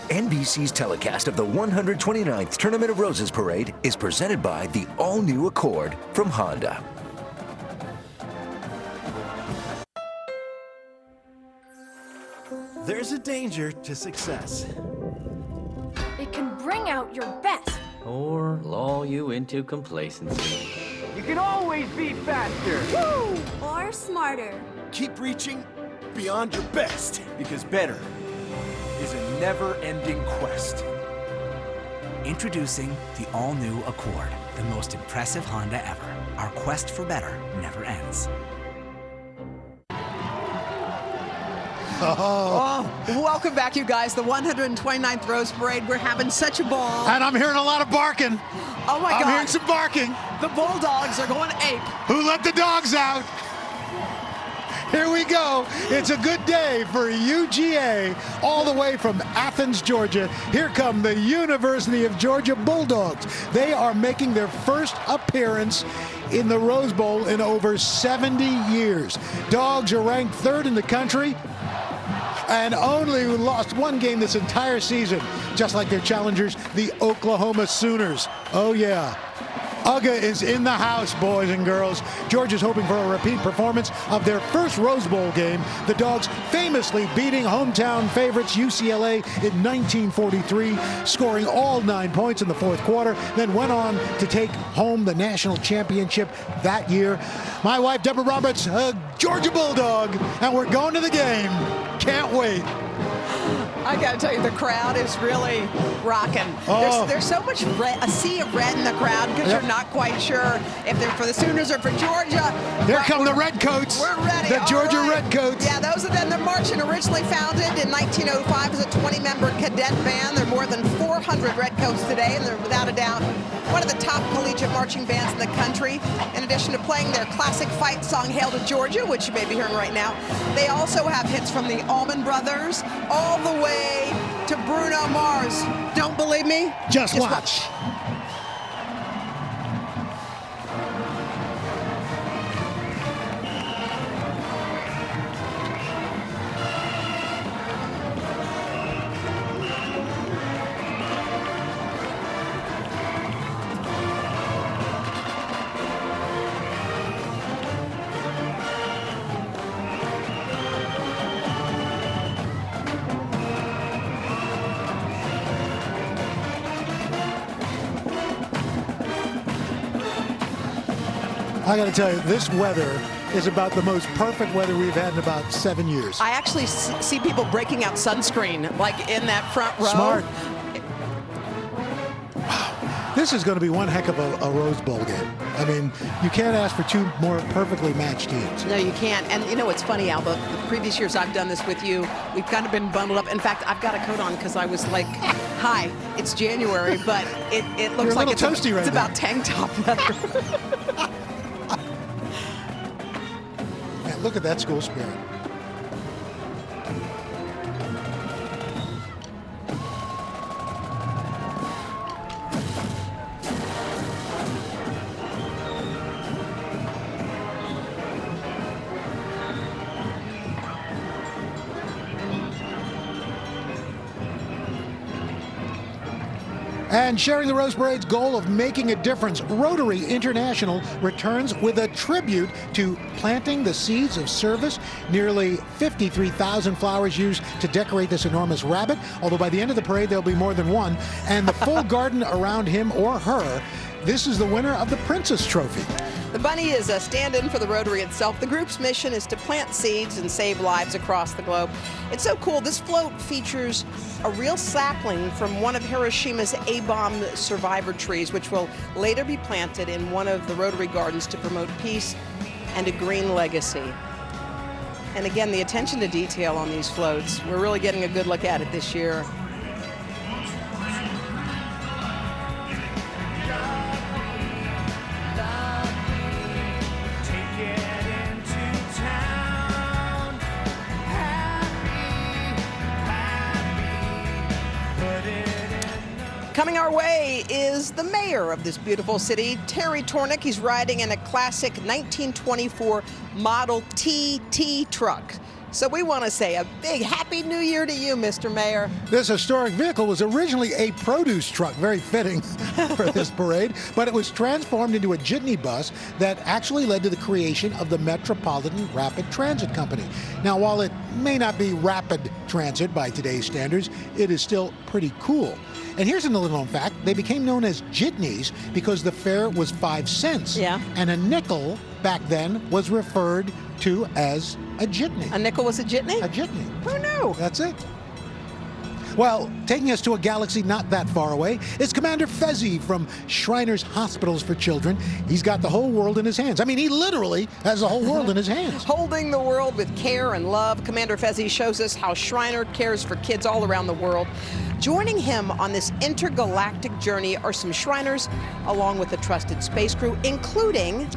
NBC's telecast of the 129th Tournament of Roses Parade is presented by the all-new Accord from Honda. there's a danger to success. It can bring out your best. Or lull you into complacency. You can always be faster. Woo! Or smarter. Keep reaching beyond your best, because better is a never-ending quest. Introducing the all-new Accord, the most impressive Honda ever. Our quest for better never ends. Oh, welcome back, you guys. The 129th Rose Parade. We're having such a ball. And I'm hearing a lot of barking. Oh my God. I'm hearing some barking. The Bulldogs are going ape. Who let the dogs out? Here we go. It's a good day for UGA, all the way from Athens, Georgia. Here come the University of Georgia Bulldogs. They are making their first appearance in the Rose Bowl in over 70 years. Dogs are ranked 3rd in the country and only lost one game this entire season, just like their challengers, the Oklahoma Sooners. Oh yeah. UGA is in the house, boys and girls. Georgia's hoping for a repeat performance of their first Rose Bowl game. The Dogs famously beating hometown favorites UCLA in 1943, scoring all 9 points in the 4th quarter, then went on to take home the national championship that year. My wife, Deborah Roberts, a Georgia Bulldog, and we're going to the game. Can't wait. I gotta tell you, the crowd is really rocking. Oh. There's so much red, a sea of red in the crowd, because you're not quite sure if they're for the Sooners or for Georgia. Here come the Redcoats. We're ready. The Georgia All right. Redcoats. Yeah, those are them. They're marching, originally founded in 1905 as a 20-member cadet band. There are more than 400 Redcoats today, and they're without a doubt one of the top collegiate marching bands in the country. In addition to playing their classic fight song, Hail to Georgia, which you may be hearing right now, they also have hits from the Allman Brothers all the way to Bruno Mars. Don't believe me? Just watch. I got to tell you, this weather is about the most perfect weather we've had in about 7 years. I actually see people breaking out sunscreen, like in that front row. Smart. This is going to be one heck of a Rose Bowl game. I mean, you can't ask for two more perfectly matched teams. No, you can't. And you know, it's funny, Alba, the previous years I've done this with you, we've kind of been bundled up. In fact, I've got a coat on because I was like, hi, it's January, but it looks like it's about tank top weather. Man, look at that school spirit. And sharing the Rose Parade's goal of making a difference, Rotary International returns with a tribute to planting the seeds of service. Nearly 53,000 flowers used to decorate this enormous rabbit, although by the end of the parade there'll be more than one. And the full garden around him or her. This is the winner of the Princess Trophy. The bunny is a stand-in for the Rotary itself. The group's mission is to plant seeds and save lives across the globe. It's so cool. This float features a real sapling from one of Hiroshima's A-bomb survivor trees, which will later be planted in one of the Rotary gardens to promote peace and a green legacy. And again, the attention to detail on these floats, we're really getting a good look at it this year. Coming our way is the mayor of this beautiful city, Terry Tornick. He's riding in a classic 1924 Model TT truck. So we want to say a big Happy New Year to you, Mr. Mayor. This historic vehicle was originally a produce truck, very fitting for this parade, but it was transformed into a jitney bus that actually led to the creation of the Metropolitan Rapid Transit Company. Now, while it may not be rapid transit by today's standards, it is still pretty cool. And here's another known fact. They became known as jitneys because the fare was 5 cents. Yeah. And a nickel back then was referred to as a jitney. A nickel was a jitney? A jitney. Who knew? That's it. Well, taking us to a galaxy not that far away is Commander Fezzi from Shriners Hospitals for Children. He's got the whole world in his hands. I mean, he literally has the whole world in his hands. Holding the world with care and love, Commander Fezzi shows us how Shriner cares for kids all around the world. Joining him on this intergalactic journey are some Shriners, along with a trusted space crew, including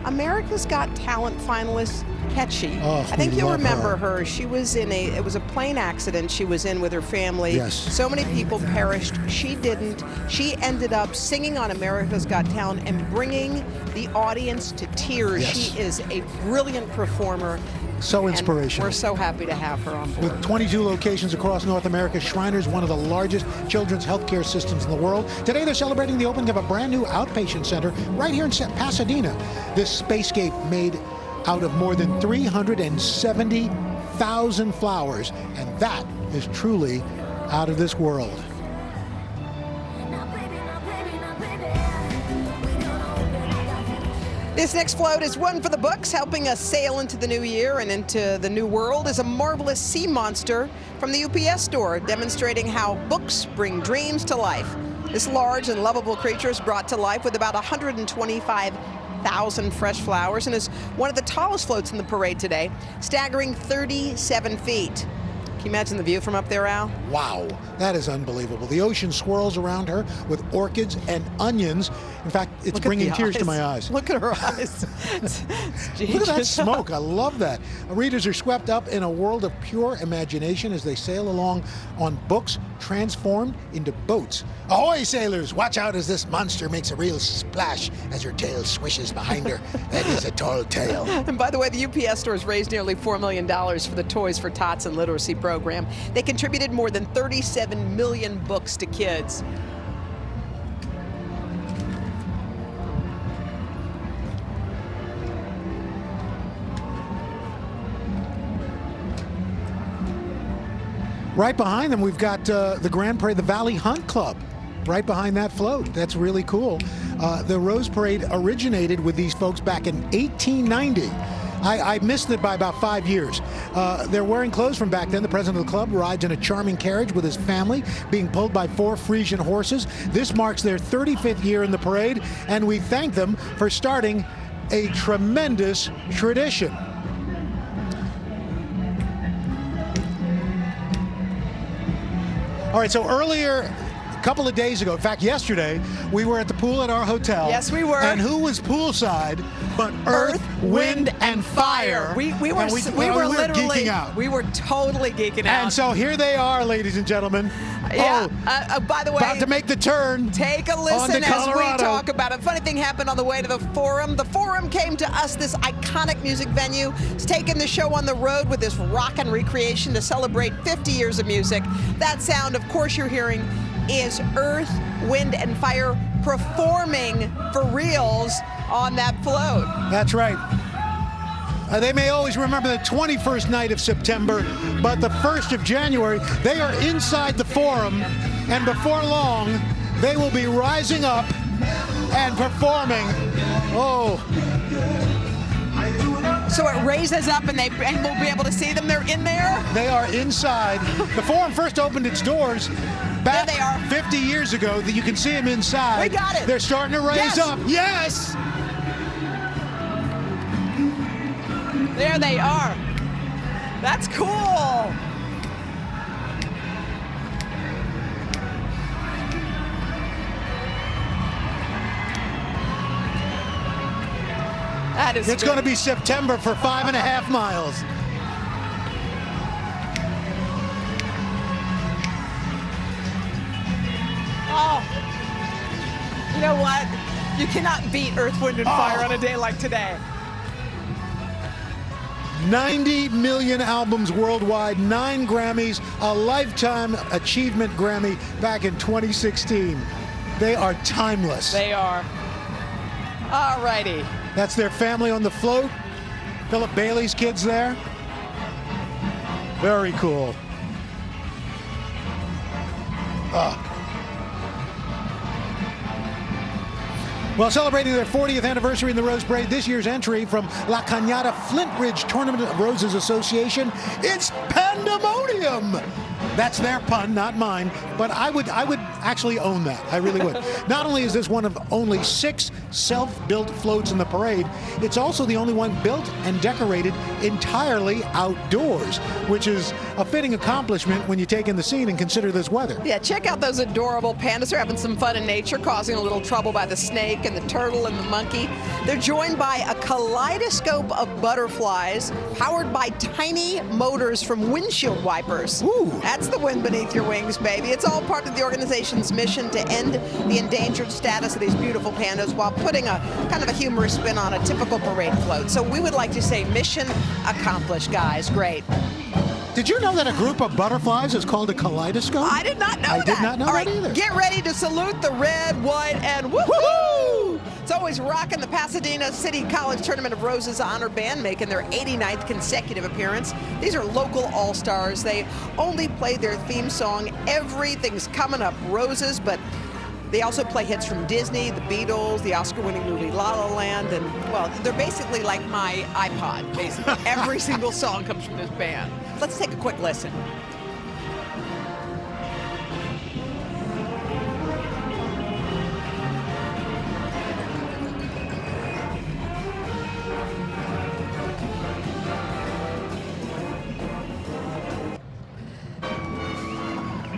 America's Got Talent finalist Ketchy. Oh, I think you'll remember her. her. She was in it was a plane accident she was in with her family. Yes. So many people perished. She didn't. She ended up singing on America's Got Talent and bringing the audience to tears. Yes. She is a brilliant performer. So and inspirational. we're so happy to have her on board. With 22 locations across North America, Shriners, one of the largest children's healthcare systems in the world. Today, they're celebrating the opening of a brand new outpatient center right here in Pasadena. This spacescape made out of more than 370,000 flowers, and that is truly out of this world. This next float is one for the books, helping us sail into the new year and into the new world is a marvelous sea monster from the UPS store, demonstrating how books bring dreams to life. This large and lovable creature is brought to life with about 125,000 fresh flowers and is one of the tallest floats in the parade today, staggering 37 feet. Can you imagine the view from up there, Al? Wow, that is unbelievable. The ocean swirls around her with orchids and onions. In fact, it's bringing tears to my eyes. Look at her eyes. Look at that smoke. I love that. Readers are swept up in a world of pure imagination as they sail along on books transformed into boats. Ahoy, sailors! Watch out as this monster makes a real splash as her tail swishes behind her. That is a tall tale. And by the way, the UPS store has raised nearly $4 million for the Toys for Tots and Literacy program. They contributed more than 37 million books to kids. Right behind them, we've got the Grand Parade, the Valley Hunt Club, right behind that float. That's really cool. The Rose Parade originated with these folks back in 1890. I missed it by about 5 years. They're wearing clothes from back then. The president of the club rides in a charming carriage with his family, being pulled by 4 Frisian horses. This marks their 35th year in the parade, and we thank them for starting a tremendous tradition. All right, so earlier, a couple of days ago, in fact, yesterday, we were at the pool at our hotel. Yes, we were. And who was poolside but Earth, Wind, and Fire? We were literally geeking out. We were totally geeking out. And so here they are, ladies and gentlemen. Yeah. By the way, about to make the turn. Take a listen as we talk about it. Funny thing happened on the way to the Forum. The Forum came to us, this iconic music venue. It's taken the show on the road with this rockin' recreation to celebrate 50 years of music. That sound, of course, you're hearing is Earth, Wind, and Fire performing for reals on that float. That's right. They may always remember the 21st night of September, but the 1st of January, they are inside the Forum, and before long, they will be rising up and performing. Oh. So it raises up and we'll be able to see them. They're in there? They are inside. The Forum first opened its doors back 50 years ago. You can see them inside. We got it. They're starting to raise up. Yes! There they are. That's cool. That is It's going to be September for 5.5 miles. Oh, you know what? You cannot beat Earth, Wind, and Fire on a day like today. 90 million albums worldwide, 9 Grammys, a Lifetime Achievement Grammy back in 2016. They are timeless. They are. All righty. That's their family on the float. Philip Bailey's kids there. Very cool. Well, celebrating their 40th anniversary in the Rose Parade, this year's entry from La Cañada Flint Ridge Tournament of Roses Association, it's Pandemonium. That's their pun, not mine, but I would actually own that. I really would. Not only is this one of only 6 self-built floats in the parade, it's also the only one built and decorated entirely outdoors, which is a fitting accomplishment when you take in the scene and consider this weather. Yeah, check out those adorable pandas. They're having some fun in nature, causing a little trouble by the snake and the turtle and the monkey. They're joined by a kaleidoscope of butterflies powered by tiny motors from windshield wipers. Ooh. That's the wind beneath your wings, baby. It's all part of the organization's mission to end the endangered status of these beautiful pandas while putting a kind of a humorous spin on a typical parade float. So we would like to say mission accomplished, guys. Great. Did you know that a group of butterflies is called a kaleidoscope? I did not know that. I did not know that either. Get ready to salute the red, white, and woohoo! It's always rocking the Pasadena City College Tournament of Roses Honor Band, making their 89th consecutive appearance. These are local all-stars. They only play their theme song, Everything's Coming Up Roses, but they also play hits from Disney, the Beatles, the Oscar-winning movie La La Land, and, well, they're basically like my iPod, basically. Every single song comes from this band. Let's take a quick listen.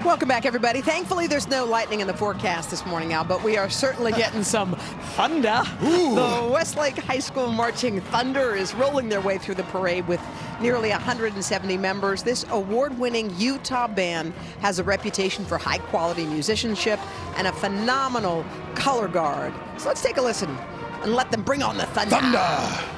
Welcome back, everybody. Thankfully, there's no lightning in the forecast this morning, Al, but we are certainly getting some thunder. The Westlake High School Marching Thunder is rolling their way through the parade with nearly 170 members. This award-winning Utah band has a reputation for high-quality musicianship and a phenomenal color guard. So let's take a listen and let them bring on the thunder. Thunder!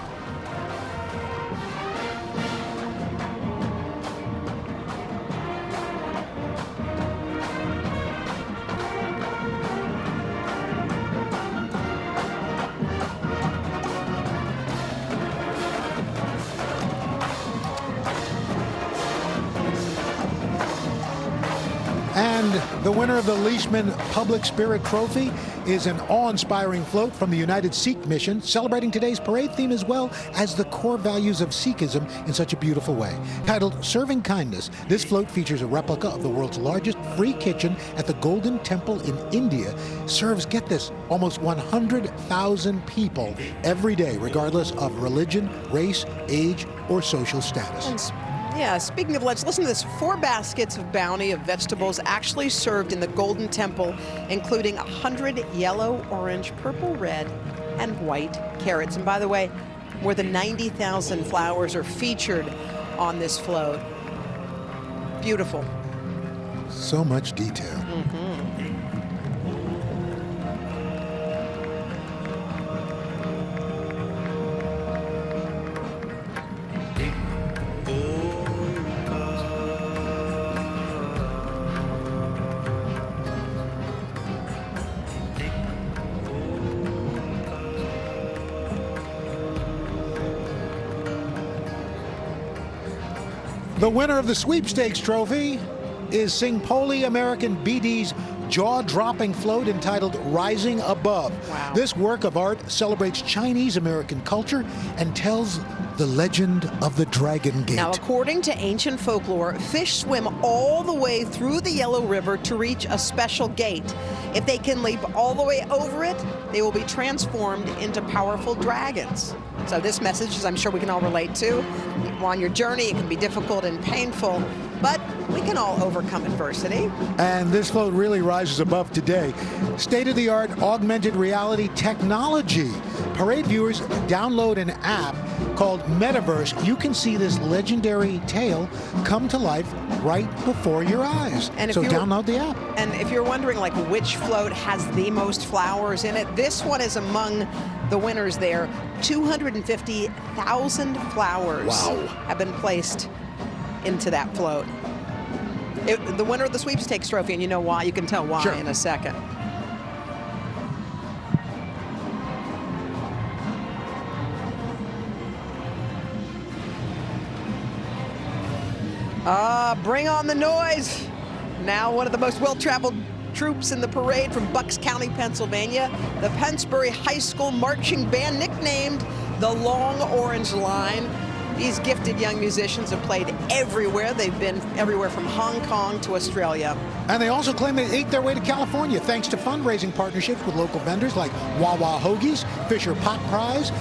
And the winner of the Leishman Public Spirit Trophy is an awe-inspiring float from the United Sikh Mission, celebrating today's parade theme as well as the core values of Sikhism in such a beautiful way. Titled Serving Kindness, this float features a replica of the world's largest free kitchen at the Golden Temple in India. Serves, get this, almost 100,000 people every day, regardless of religion, race, age, or social status. Yeah, speaking of lunch, listen to this. 4 baskets of bounty of vegetables actually served in the Golden Temple, including 100 yellow, orange, purple, red, and white carrots. And by the way, more than 90,000 flowers are featured on this float. Beautiful. So much detail. The winner of the sweepstakes trophy is Singpoli American BD's jaw-dropping float entitled Rising Above. Wow. This work of art celebrates Chinese American culture and tells the legend of the Dragon Gate. Now, according to ancient folklore, fish swim all the way through the Yellow River to reach a special gate. If they can leap all the way over it, they will be transformed into powerful dragons. So this message, as I'm sure we can all relate to, on your journey, it can be difficult and painful, but we can all overcome adversity. And this float really rises above today. State-of-the-art augmented reality technology. Parade viewers download an app called Metaverse, you can see this legendary tale come to life right before your eyes. And so download the app. And if you're wondering like which float has the most flowers in it, this one is among the winners there. 250,000 flowers have been placed into that float. The winner of the sweepstakes trophy, and you know why, you can tell why in a second. Bring on the noise. Now one of the most well-traveled troops in the parade from Bucks County, Pennsylvania, the Pennsbury High School Marching Band, nicknamed the Long Orange Line. These gifted young musicians have played everywhere. They've been everywhere from Hong Kong to Australia. And they also claim they ate their way to California thanks to fundraising partnerships with local vendors like Wawa Hoagies, Fisher Pot Pies,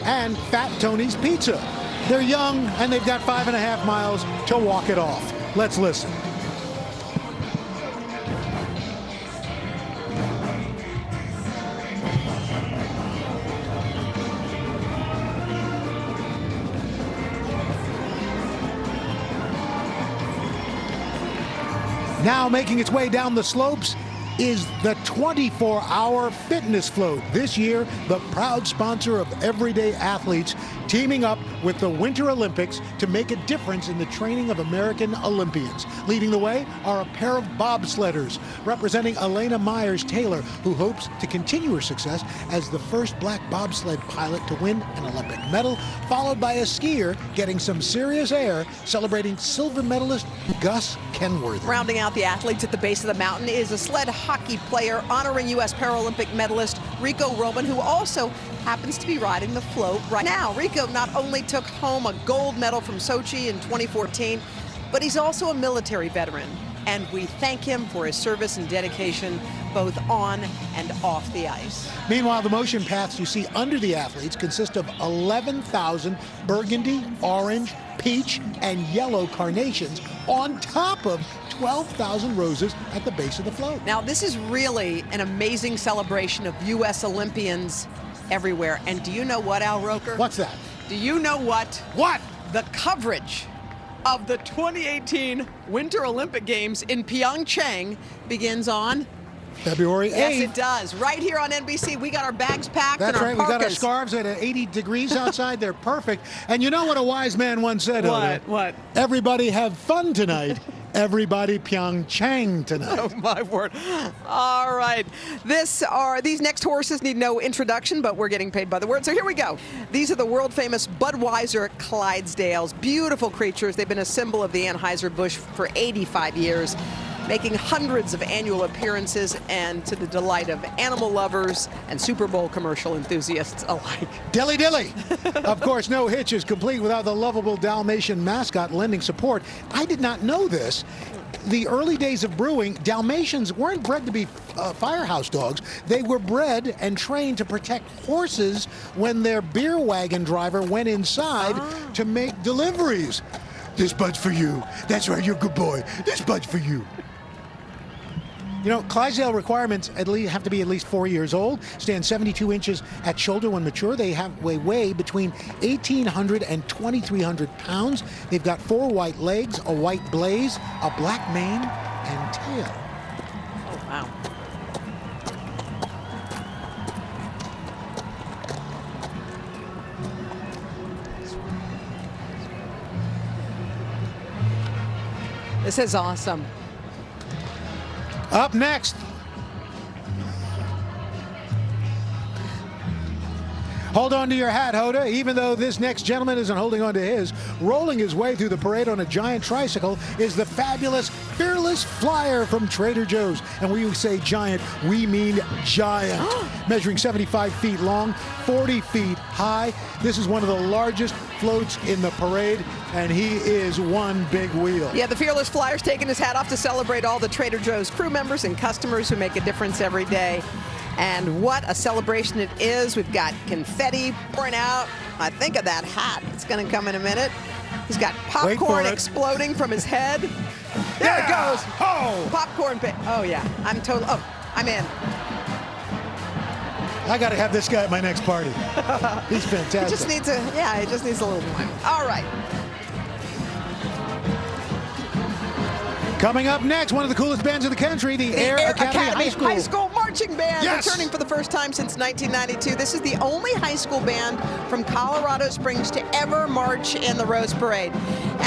and Fat Tony's Pizza. They're young, and they've got 5.5 miles to walk it off. Let's listen. Now making its way down the slopes is the 24-hour fitness float. This year, the proud sponsor of everyday athletes, teaming up with the Winter Olympics to make a difference in the training of American Olympians. Leading the way are a pair of bobsledders representing Elena Myers-Taylor, who hopes to continue her success as the first black bobsled pilot to win an Olympic medal, followed by a skier getting some serious air, celebrating silver medalist Gus Kenworthy. Rounding out the athletes at the base of the mountain is a sled hockey player honoring U.S. Paralympic medalist Rico Roman, who also happens to be riding the float right now. Rico not only took home a gold medal from Sochi in 2014, but he's also a military veteran. And we thank him for his service and dedication both on and off the ice. Meanwhile, the motion paths you see under the athletes consist of 11,000 burgundy, orange, peach, and yellow carnations on top of 12,000 roses at the base of the float. Now, this is really an amazing celebration of U.S. Olympians everywhere. And do you know what, Al Roker? What's that? Do you know what? What? The coverage of the 2018 Winter Olympic Games in Pyeongchang begins on February 8th. Yes, it does. Right here on NBC, we got our bags packed. That's and our right. parkas. We got our scarves at 80 degrees outside. They're perfect. And you know what a wise man once said, Hoda? What? Everybody have fun tonight. Everybody Pyeongchang tonight. Oh, my word. All right. These next horses need no introduction, but we're getting paid by the word. So here we go. These are the world-famous Budweiser Clydesdales. Beautiful creatures. They've been a symbol of the Anheuser-Busch for 85 years, making hundreds of annual appearances and to the delight of animal lovers and Super Bowl commercial enthusiasts alike. Dilly Dilly. Of course, no hitch is complete without the lovable Dalmatian mascot lending support. I did not know this. The early days of brewing, Dalmatians weren't bred to be firehouse dogs. They were bred and trained to protect horses when their beer wagon driver went inside to make deliveries. This bud's for you. That's right, you're a good boy. This bud's for you. You know, Clydesdale requirements have to be at least 4 years old, stand 72 inches at shoulder when mature. They weigh between 1,800 and 2,300 pounds. They've got 4 white legs, a white blaze, a black mane, and tail. Oh, wow. This is awesome. Up next, hold on to your hat, Hoda. Even though this next gentleman isn't holding on to his, rolling his way through the parade on a giant tricycle is the fabulous Fearless Flyer from Trader Joe's. And when we say giant, we mean giant. Measuring 75 feet long, 40 feet high. This is one of the largest floats in the parade, and he is one big wheel. Yeah, the Fearless Flyer's taking his hat off to celebrate all the Trader Joe's crew members and customers who make a difference every day. And what a celebration it is. We've got confetti pouring out. I think of that hat. It's going to come in a minute. He's got popcorn exploding from his head. There it goes. Oh! Popcorn. Oh, yeah. I'm in. I got to have this guy at my next party. He's fantastic. It just needs it just needs a little time. All right. Coming up next, one of the coolest bands in the country, the Air Academy High School Marching Band, yes, returning for the first time since 1992. This is the only high school band from Colorado Springs to ever march in the Rose Parade.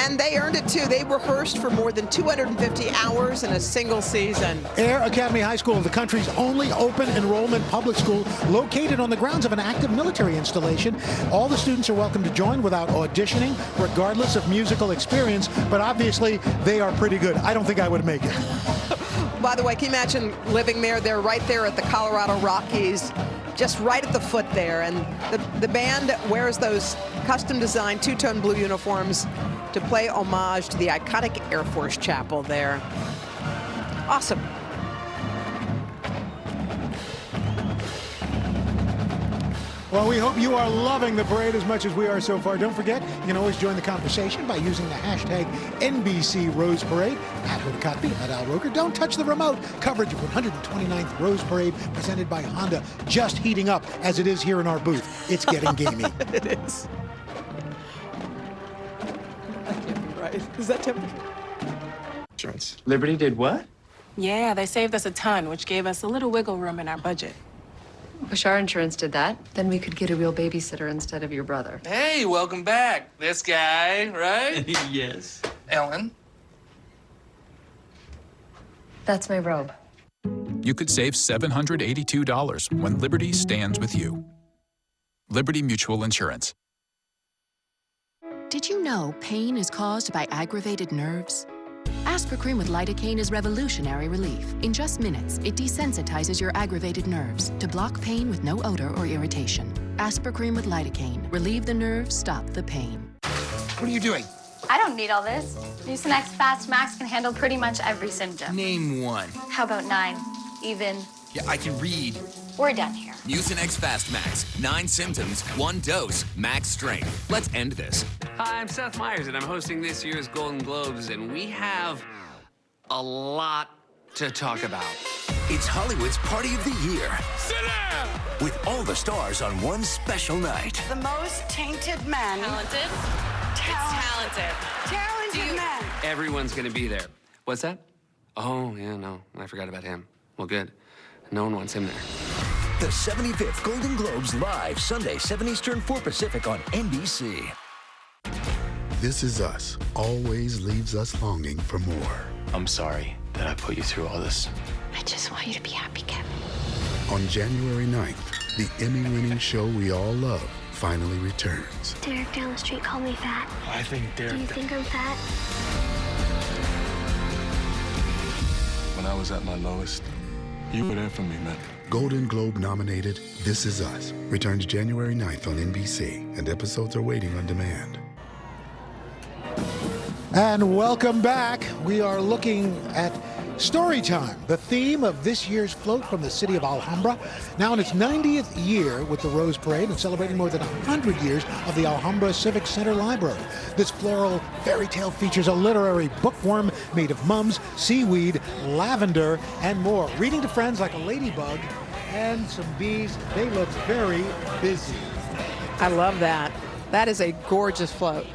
And they earned it too. They rehearsed for more than 250 hours in a single season. Air Academy High School, the country's only open enrollment public school, located on the grounds of an active military installation. All the students are welcome to join without auditioning, regardless of musical experience, but obviously they are pretty good. I don't think I would make it. By the way, can you imagine living there? They're right there at the Colorado Rockies, just right at the foot there. And the band wears those custom-designed two-tone blue uniforms to play homage to the iconic Air Force Chapel there. Awesome. Well, we hope you are loving the parade as much as we are so far. Don't forget, you can always join the conversation by using the hashtag NBC Rose Parade, at Hoda Kotb, at Al Roker. Don't touch the remote. Coverage of 129th Rose Parade presented by Honda, just heating up as it is here in our booth. It's getting gamey. It is. That can't be right. Is that temperature? Insurance. Liberty did what? Yeah, they saved us a ton, which gave us a little wiggle room in our budget. Wish our insurance did that. Then we could get a real babysitter instead of your brother. Hey, welcome back. This guy, right? Yes. Ellen. That's my robe. You could save $782 when Liberty stands with you. Liberty Mutual Insurance. Did you know pain is caused by aggravated nerves? Aspercreme with lidocaine is revolutionary relief. In just minutes, it desensitizes your aggravated nerves to block pain with no odor or irritation. Aspercreme with lidocaine. Relieve the nerves, stop the pain. What are you doing? I don't need all this. Mucinex Fast Max can handle pretty much every symptom. Name one. How about 9? Even. Yeah, I can read. We're done here. Mucinex Fast Max. 9 symptoms, 1 dose, max strength. Let's end this. Hi, I'm Seth Meyers, and I'm hosting this year's Golden Globes, and we have a lot to talk about. It's Hollywood's Party of the Year. Sit down! With all the stars on one special night. The most tainted men. Talented? Talented men. Everyone's gonna be there. What's that? Oh, yeah, no, I forgot about him. Well, good. No one wants him there. The 75th Golden Globes live Sunday, 7 Eastern, 4 Pacific on NBC. This Is Us always leaves us longing for more. I'm sorry that I put you through all this. I just want you to be happy, Kevin. On January 9th, the Emmy-winning show we all love finally returns. Derek down the street called me fat. I think Derek... Do you think I'm fat? When I was at my lowest, you were there for me, man. Golden Globe nominated This Is Us returns January 9th on NBC, and episodes are waiting on demand. And welcome back. We are looking at Storytime, the theme of this year's float from the city of Alhambra, now in its 90th year with the Rose Parade and celebrating more than 100 years of the Alhambra Civic Center Library. This floral fairy tale features a literary bookworm made of mums, seaweed, lavender, and more. Reading to friends like a ladybug and some bees. They look very busy. I love that. That is a gorgeous float.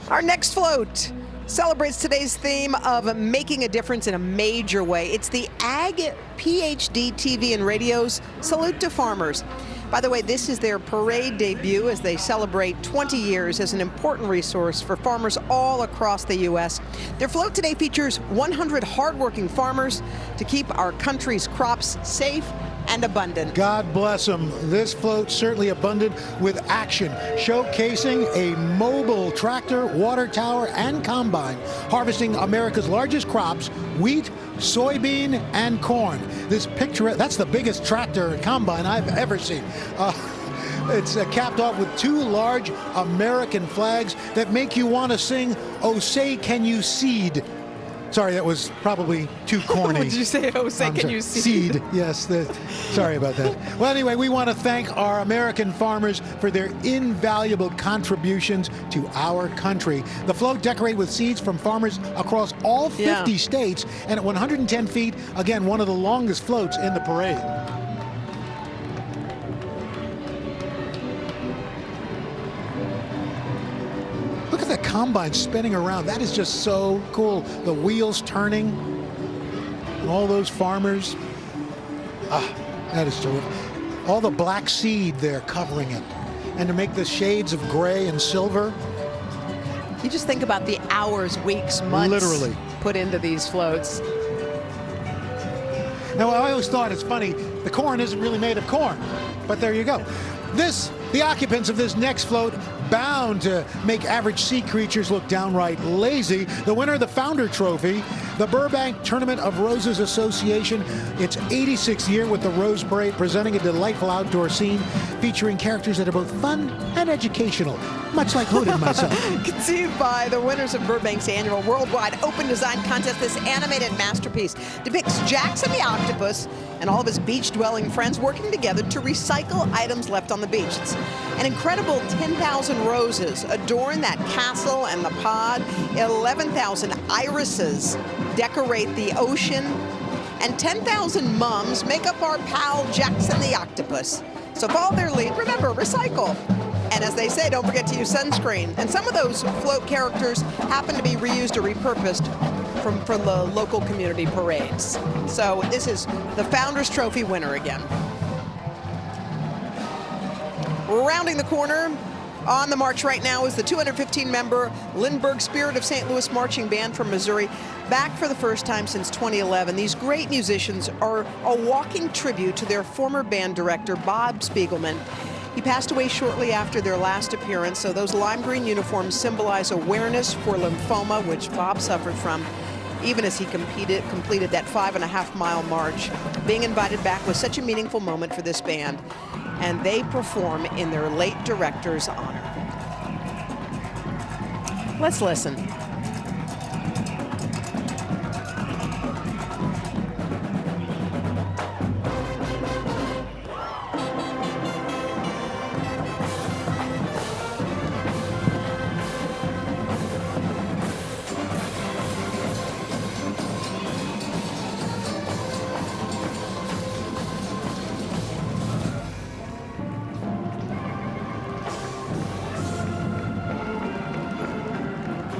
Our next float celebrates today's theme of making a difference in a major way. It's the Ag PhD TV and Radio's Salute to Farmers. By the way, this is their parade debut as they celebrate 20 years as an important resource for farmers all across the U.S. Their float today features 100 hardworking farmers to keep our country's crops safe and abundant. God bless them. This float certainly abundant with action, showcasing a mobile tractor, water tower, and combine, harvesting America's largest crops, wheat, soybean, and corn. This picture, that's the biggest tractor and combine I've ever seen. It's capped off with 2 large American flags that make you want to sing, "Oh, say can you seed." Sorry, that was probably too corny. What did you say? Oh, say, can you seed? Yes, sorry about that. Well, anyway, we want to thank our American farmers for their invaluable contributions to our country. The float decorated with seeds from farmers across all 50 states, and at 110 feet, again, one of the longest floats in the parade. Look at that combine spinning around. That is just so cool. The wheels turning, and all those farmers. That is terrific. All the black seed there covering it. And to make the shades of gray and silver. You just think about the hours, weeks, months literally put into these floats. Now, I always thought it's funny, the corn isn't really made of corn, but there you go. The occupants of this next float, bound to make average sea creatures look downright lazy. The winner of the Founder Trophy, the Burbank Tournament of Roses Association, its 86th year with the Rose Parade, presenting a delightful outdoor scene featuring characters that are both fun and educational, much like Hood and myself. Conceived by the winners of Burbank's annual worldwide open design contest, this animated masterpiece depicts Jackson the octopus and all of his beach-dwelling friends working together to recycle items left on the beach. It's an incredible 10,000 roses adorn that castle and the pod. 11,000 irises decorate the ocean. And 10,000 mums make up our pal Jackson the octopus. So follow their lead. Remember, recycle. And as they say, don't forget to use sunscreen. And some of those float characters happen to be reused or repurposed from the local community parades. So this is the Founders Trophy winner again. Rounding the corner on the march right now is the 215-member Lindbergh Spirit of St. Louis Marching Band from Missouri, back for the first time since 2011. These great musicians are a walking tribute to their former band director, Bob Spiegelman. He passed away shortly after their last appearance, so those lime green uniforms symbolize awareness for lymphoma, which Bob suffered from, even as he completed that 5.5-mile march. Being invited back was such a meaningful moment for this band, and they perform in their late director's honor. Let's listen.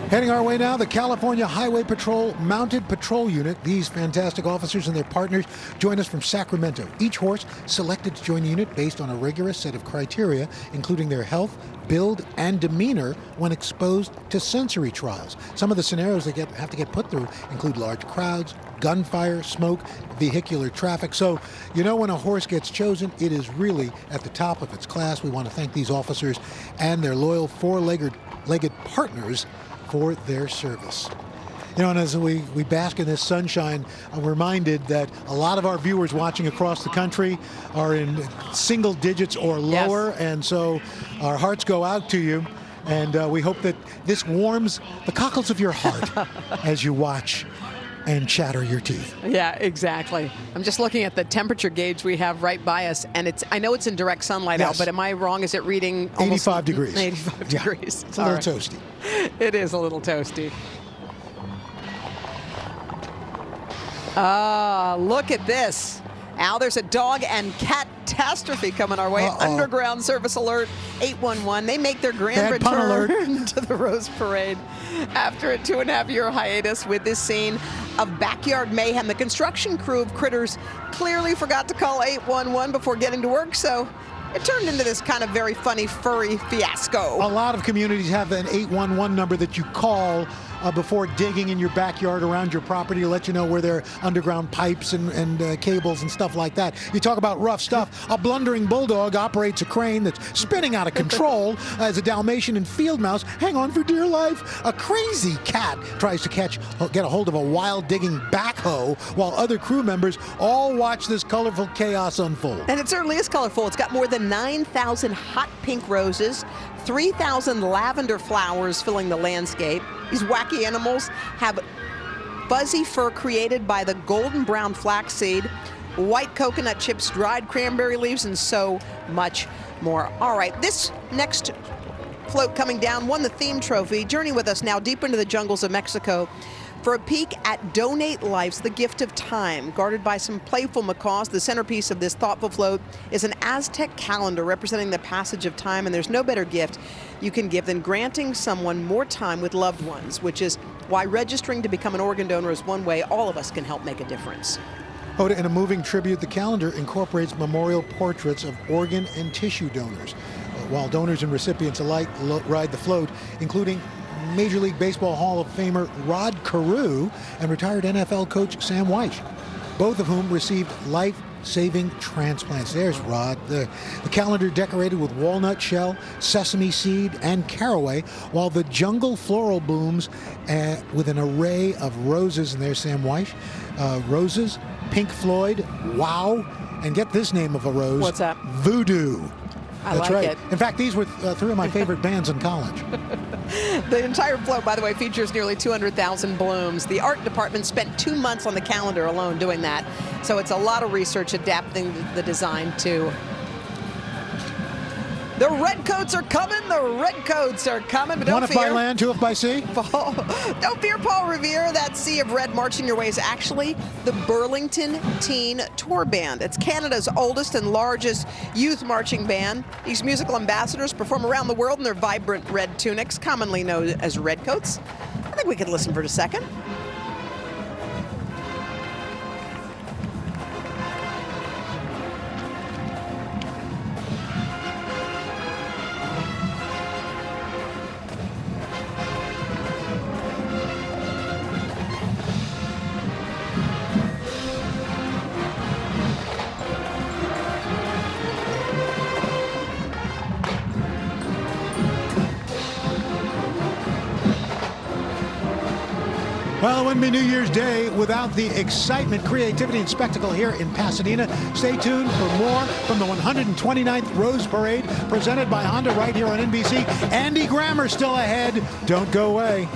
Heading our way now, the California Highway Patrol Mounted Patrol Unit. These fantastic officers and their partners join us from Sacramento. Each horse selected to join the unit based on a rigorous set of criteria, including their health, build, and demeanor when exposed to sensory trials. Some of the scenarios they have to get put through include large crowds, gunfire, smoke, vehicular traffic. So, you know, when a horse gets chosen, it is really at the top of its class. We want to thank these officers and their loyal four-legged partners for their service. You know, and as we bask in this sunshine, I'm reminded that a lot of our viewers watching across the country are in single digits or lower, and so our hearts go out to you, and we hope that this warms the cockles of your heart as you watch and chatter your teeth. Yeah, exactly. I'm just looking at the temperature gauge we have right by us, and I know it's in direct sunlight out, but am I wrong? Is it reading 85 degrees? 85 degrees. It's a little toasty. It is a little toasty. Look at this. Al, there's a dog and catastrophe coming our way. Underground Service Alert 811. They make their grand return to the Rose Parade after a 2.5-year hiatus with this scene of backyard mayhem. The construction crew of Critters clearly forgot to call 811 before getting to work, so it turned into this kind of very funny, furry fiasco. A lot of communities have an 811 number that you call before digging in your backyard around your property to let you know where there are underground pipes and cables and stuff like that. You talk about rough stuff. A blundering bulldog operates a crane that's spinning out of control as a Dalmatian and field mouse hang on for dear life. A crazy cat tries to get a hold of a wild digging backhoe while other crew members all watch this colorful chaos unfold. And it certainly is colorful. It's got more than 9,000 hot pink roses, 3,000 lavender flowers filling the landscape. These wacky animals have fuzzy fur created by the golden brown flaxseed, white coconut chips, dried cranberry leaves, and so much more. All right, this next float coming down won the theme trophy. Journey with us now deep into the jungles of Mexico for a peek at Donate Life's The Gift of Time. Guarded by some playful macaws, the centerpiece of this thoughtful float is an Aztec calendar representing the passage of time, and there's no better gift you can give than granting someone more time with loved ones, which is why registering to become an organ donor is one way all of us can help make a difference. Hoda, in a moving tribute, the calendar incorporates memorial portraits of organ and tissue donors, while donors and recipients alike ride the float, including Major League Baseball Hall of Famer Rod Carew and retired NFL coach Sam Wyche, both of whom received life-saving transplants. There's Rod. The calendar decorated with walnut shell, sesame seed, and caraway, while the jungle floral blooms with an array of roses. And there's Sam Wyche. Roses, Pink Floyd, Wow, and get this name of a rose. What's that? Voodoo. That's like right. It. In fact, these were three of my favorite bands in college. The entire float, by the way, features nearly 200,000 blooms. The art department spent 2 months on the calendar alone doing that. So it's a lot of research adapting the design to. The Redcoats are coming. The Redcoats are coming. But don't One if by land, two if by sea. Don't fear, Paul Revere. That sea of red marching your way is actually the Burlington Teen Tour Band. It's Canada's oldest and largest youth marching band. These musical ambassadors perform around the world in their vibrant red tunics, commonly known as Redcoats. I think we could listen for a second. Well, it wouldn't be New Year's Day without the excitement, creativity, and spectacle here in Pasadena. Stay tuned for more from the 129th Rose Parade, presented by Honda right here on NBC. Andy Grammer still ahead. Don't go away.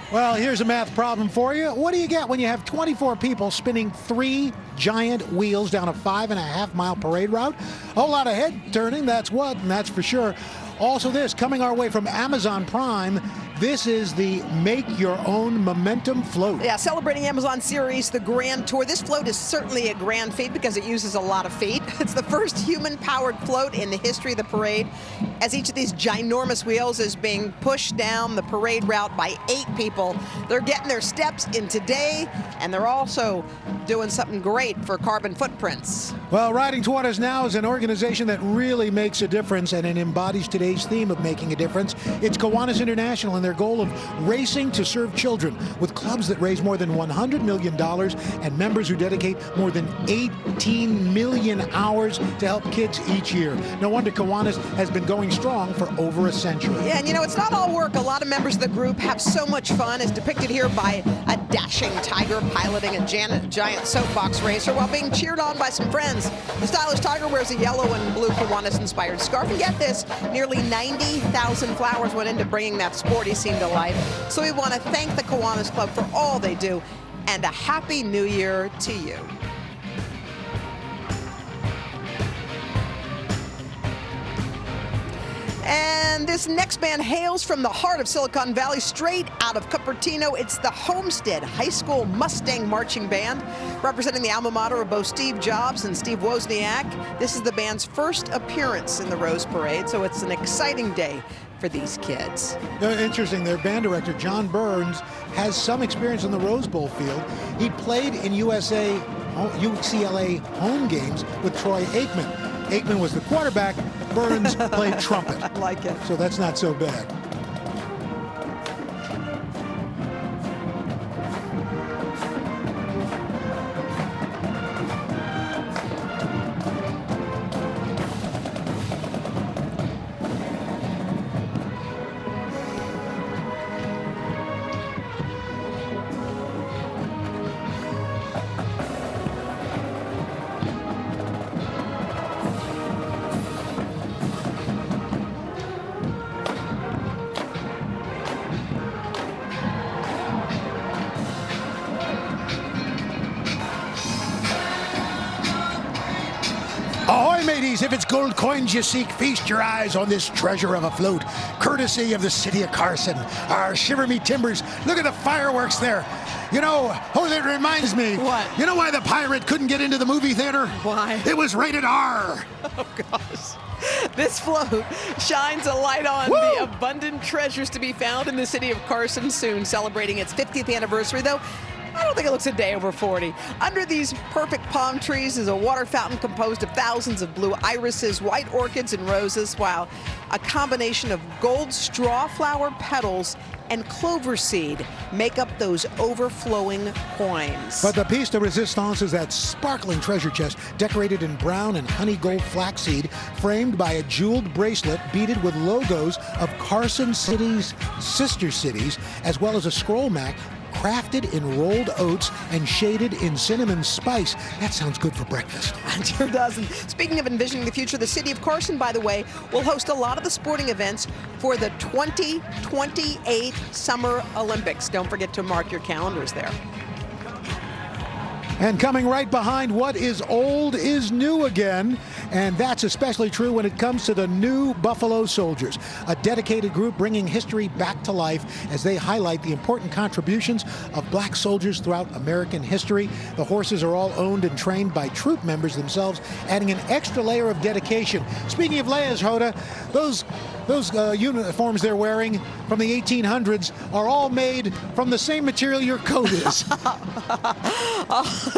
Well, here's a math problem for you. What do you get when you have 24 people spinning 3 giant wheels down a 5.5-mile parade route? A whole lot of head turning, that's what, and that's for sure. Also this, coming our way from Amazon Prime, this is the Make Your Own Momentum Float. Yeah, celebrating Amazon series, the Grand Tour. This float is certainly a grand feat because it uses a lot of feet. It's the first human-powered float in the history of the parade, as each of these ginormous wheels is being pushed down the parade route by 8 people. They're getting their steps in today, and they're also doing something great for carbon footprints. Well, Riding Toward Us Now is an organization that really makes a difference, and it embodies today's theme of making a difference. It's Kiwanis International and their goal of racing to serve children, with clubs that raise more than $100 million and members who dedicate more than 18 million hours to help kids each year. No wonder Kiwanis has been going strong for over a century. Yeah, and you know, it's not all work. A lot of members of the group have so much fun, as depicted here by a dashing tiger piloting a giant soapbox racer while being cheered on by some friends. The stylish tiger wears a yellow and blue Kiwanis-inspired scarf, and get this, nearly 90,000 flowers went into bringing that sporty scene to life. So we want to thank the Kiwanis Club for all they do, and a Happy New Year to you. And this next band hails from the heart of Silicon Valley, straight out of Cupertino. It's the Homestead High School Mustang Marching Band, representing the alma mater of both Steve Jobs and Steve Wozniak. This is the band's first appearance in the Rose Parade, so it's an exciting day for these kids. Interesting, their band director, John Burns, has some experience in the Rose Bowl field. He played in UCLA home games with Troy Aikman. Aikman was the quarterback, Burns played trumpet. I like it. So that's not so bad. mateys, if it's gold coins you seek, feast your eyes on this treasure of a float, courtesy of the city of Carson. Our shiver me timbers. Look at the fireworks there. You know, that reminds me. What? You know why the pirate couldn't get into the movie theater? Why? It was rated R. Oh, gosh. This float shines a light on the abundant treasures to be found in the city of Carson soon, celebrating its 50th anniversary, though I don't think it looks a day over 40. Under these perfect palm trees is a water fountain composed of thousands of blue irises, white orchids, and roses, while a combination of gold straw flower petals and clover seed make up those overflowing coins. But the piece de resistance is that sparkling treasure chest decorated in brown and honey gold flaxseed, framed by a jeweled bracelet beaded with logos of Carson City's sister cities, as well as a scroll mat crafted in rolled oats and shaded in cinnamon spice. That sounds good for breakfast. It sure does. And speaking of envisioning the future, the city of Carson, by the way, will host a lot of the sporting events for the 2028 Summer Olympics. Don't forget to mark your calendars there. And coming right behind, what is old is new again. And that's especially true when it comes to the new Buffalo Soldiers, a dedicated group bringing history back to life as they highlight the important contributions of black soldiers throughout American history. The horses are all owned and trained by troop members themselves, adding an extra layer of dedication. Speaking of layers, Hoda, those uniforms they're wearing from the 1800s are all made from the same material your coat is.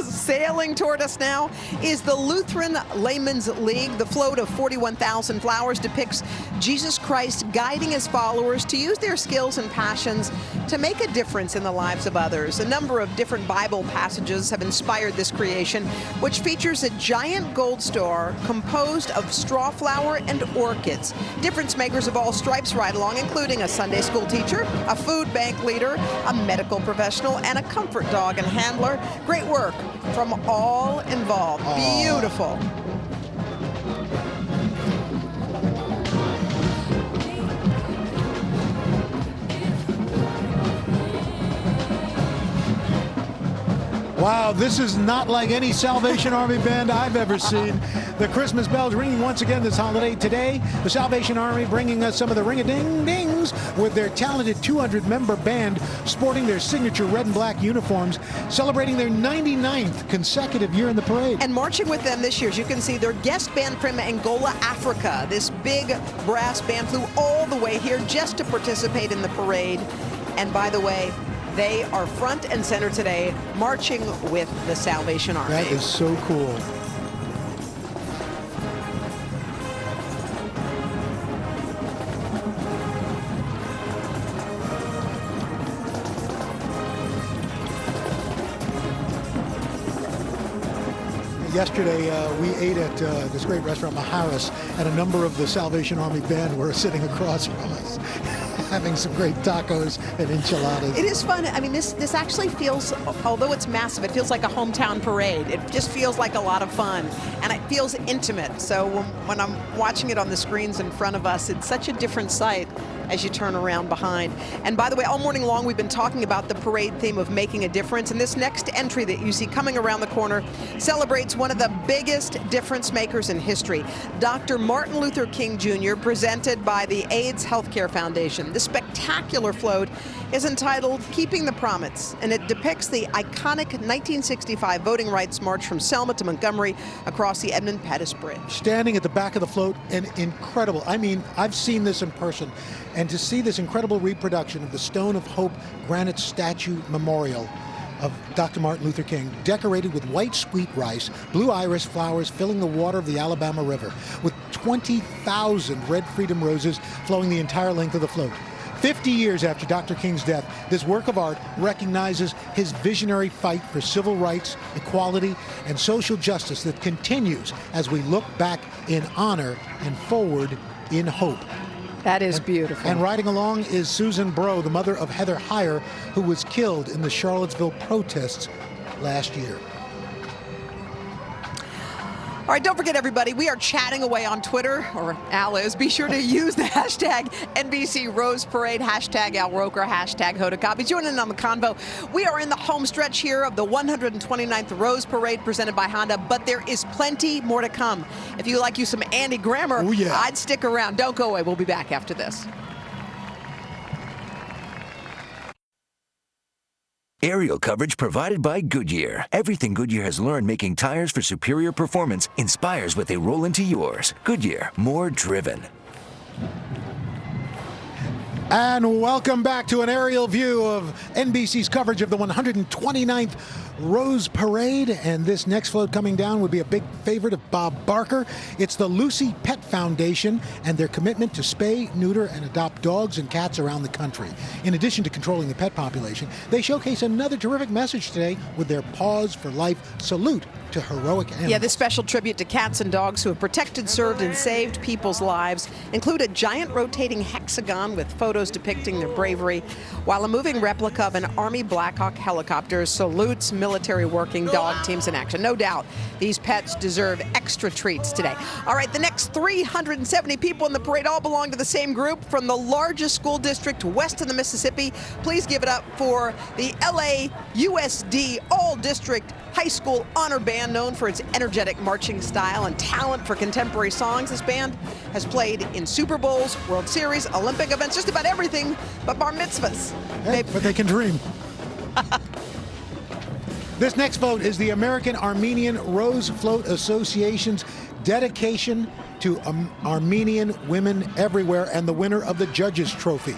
Sailing toward us now is the Lutheran Laymen's League. The float of 41,000 flowers depicts Jesus Christ guiding his followers to use their skills and passions to make a difference in the lives of others. A number of different Bible passages have inspired this creation, which features a giant gold star composed of straw flower and orchids. Difference makers of all stripes ride along, including a Sunday school teacher, a food bank leader, a medical professional, and a comfort dog and handler. Great work from all involved. Beautiful. Wow, this is not like any Salvation Army band I've ever seen. The Christmas bells ringing once again this holiday. Today, the Salvation Army bringing us some of the ring-a-ding-dings with their talented 200-member band sporting their signature red and black uniforms, celebrating their 99th consecutive year in the parade. And marching with them this year, as you can see, their guest band from Angola, Africa. This big brass band flew all the way here just to participate in the parade. And by the way, they are front and center today, marching with the Salvation Army. That is so cool. Yesterday, we ate at this great restaurant, Maharis, and a number of the Salvation Army band were sitting across from us, having some great tacos and enchiladas. It is fun. I mean, this actually feels, although it's massive, it feels like a hometown parade. It just feels like a lot of fun, and it feels intimate. So when I'm watching it on the screens in front of us, it's such a different sight as you turn around behind. And by the way, all morning long, we've been talking about the parade theme of making a difference. And this next entry that you see coming around the corner celebrates one of the biggest difference makers in history, Dr. Martin Luther King Jr., presented by the AIDS Healthcare Foundation. The spectacular float is entitled Keeping the Promise, and it depicts the iconic 1965 voting rights march from Selma to Montgomery across the Edmund Pettus Bridge. Standing at the back of the float, and incredible. I mean, I've seen this in person, and to see this incredible reproduction of the Stone of Hope granite statue memorial of Dr. Martin Luther King, decorated with white sweet rice, blue iris flowers filling the water of the Alabama River, with 20,000 red freedom roses flowing the entire length of the float. 50 years after Dr. King's death, this work of art recognizes his visionary fight for civil rights, equality, and social justice that continues as we look back in honor and forward in hope. That is beautiful. And riding along is Susan Bro, the mother of Heather Heyer, who was killed in the Charlottesville protests last year. All right, don't forget, everybody, we are chatting away on Twitter, or Al is. Be sure to use the hashtag NBC Rose Parade, hashtag Al Roker, hashtag Hoda Kotb. Join in on the convo. We are in the home stretch here of the 129th Rose Parade presented by Honda, but there is plenty more to come. If you like you some Andy Grammer, I'd stick around. Don't go away. We'll be back after this. Aerial coverage provided by Goodyear. Everything Goodyear has learned making tires for superior performance inspires what they roll into yours. Goodyear, more driven. And welcome back to an aerial view of NBC's coverage of the 129th Rose Parade. And this next float coming down would be a big favorite of Bob Barker. It's the Lucy Pet Foundation and their commitment to spay, neuter, and adopt dogs and cats around the country. In addition to controlling the pet population, they showcase another terrific message today with their Paws for Life salute to heroic animals. Yeah, this special tribute to cats and dogs who have protected, served, and saved people's lives include a giant rotating hexagon with photos depicting their bravery, while a moving replica of an Army Black Hawk helicopter salutes military working dog teams in action. No doubt, these pets deserve extra treats today. All right, the next 370 people in the parade all belong to the same group from the largest school district west of the Mississippi. Please give it up for the LAUSD All-District High School Honor Band, known for its energetic marching style and talent for contemporary songs. This band has played in Super Bowls, World Series, Olympic events, just about everything but bar mitzvahs. Hey, but they can dream. This next float is the American Armenian Rose Float Association's dedication to Armenian women everywhere and the winner of the Judges Trophy.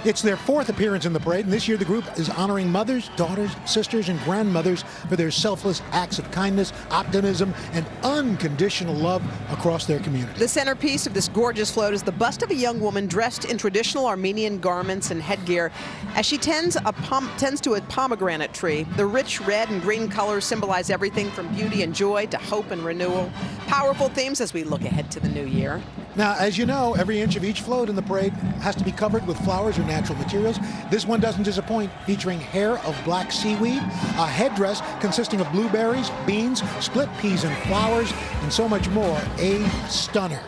It's their fourth appearance in the parade, and this year the group is honoring mothers, daughters, sisters, and grandmothers for their selfless acts of kindness, optimism, and unconditional love across their community. The centerpiece of this gorgeous float is the bust of a young woman dressed in traditional Armenian garments and headgear as she tends to a pomegranate tree. The rich red and green colors symbolize everything from beauty and joy to hope and renewal. Powerful themes as we look ahead to the new year. Now, as you know, every inch of each float in the parade has to be covered with flowers or natural materials. This one doesn't disappoint, featuring hair of black seaweed, a headdress consisting of blueberries, beans, split peas, and flowers, and so much more. A stunner.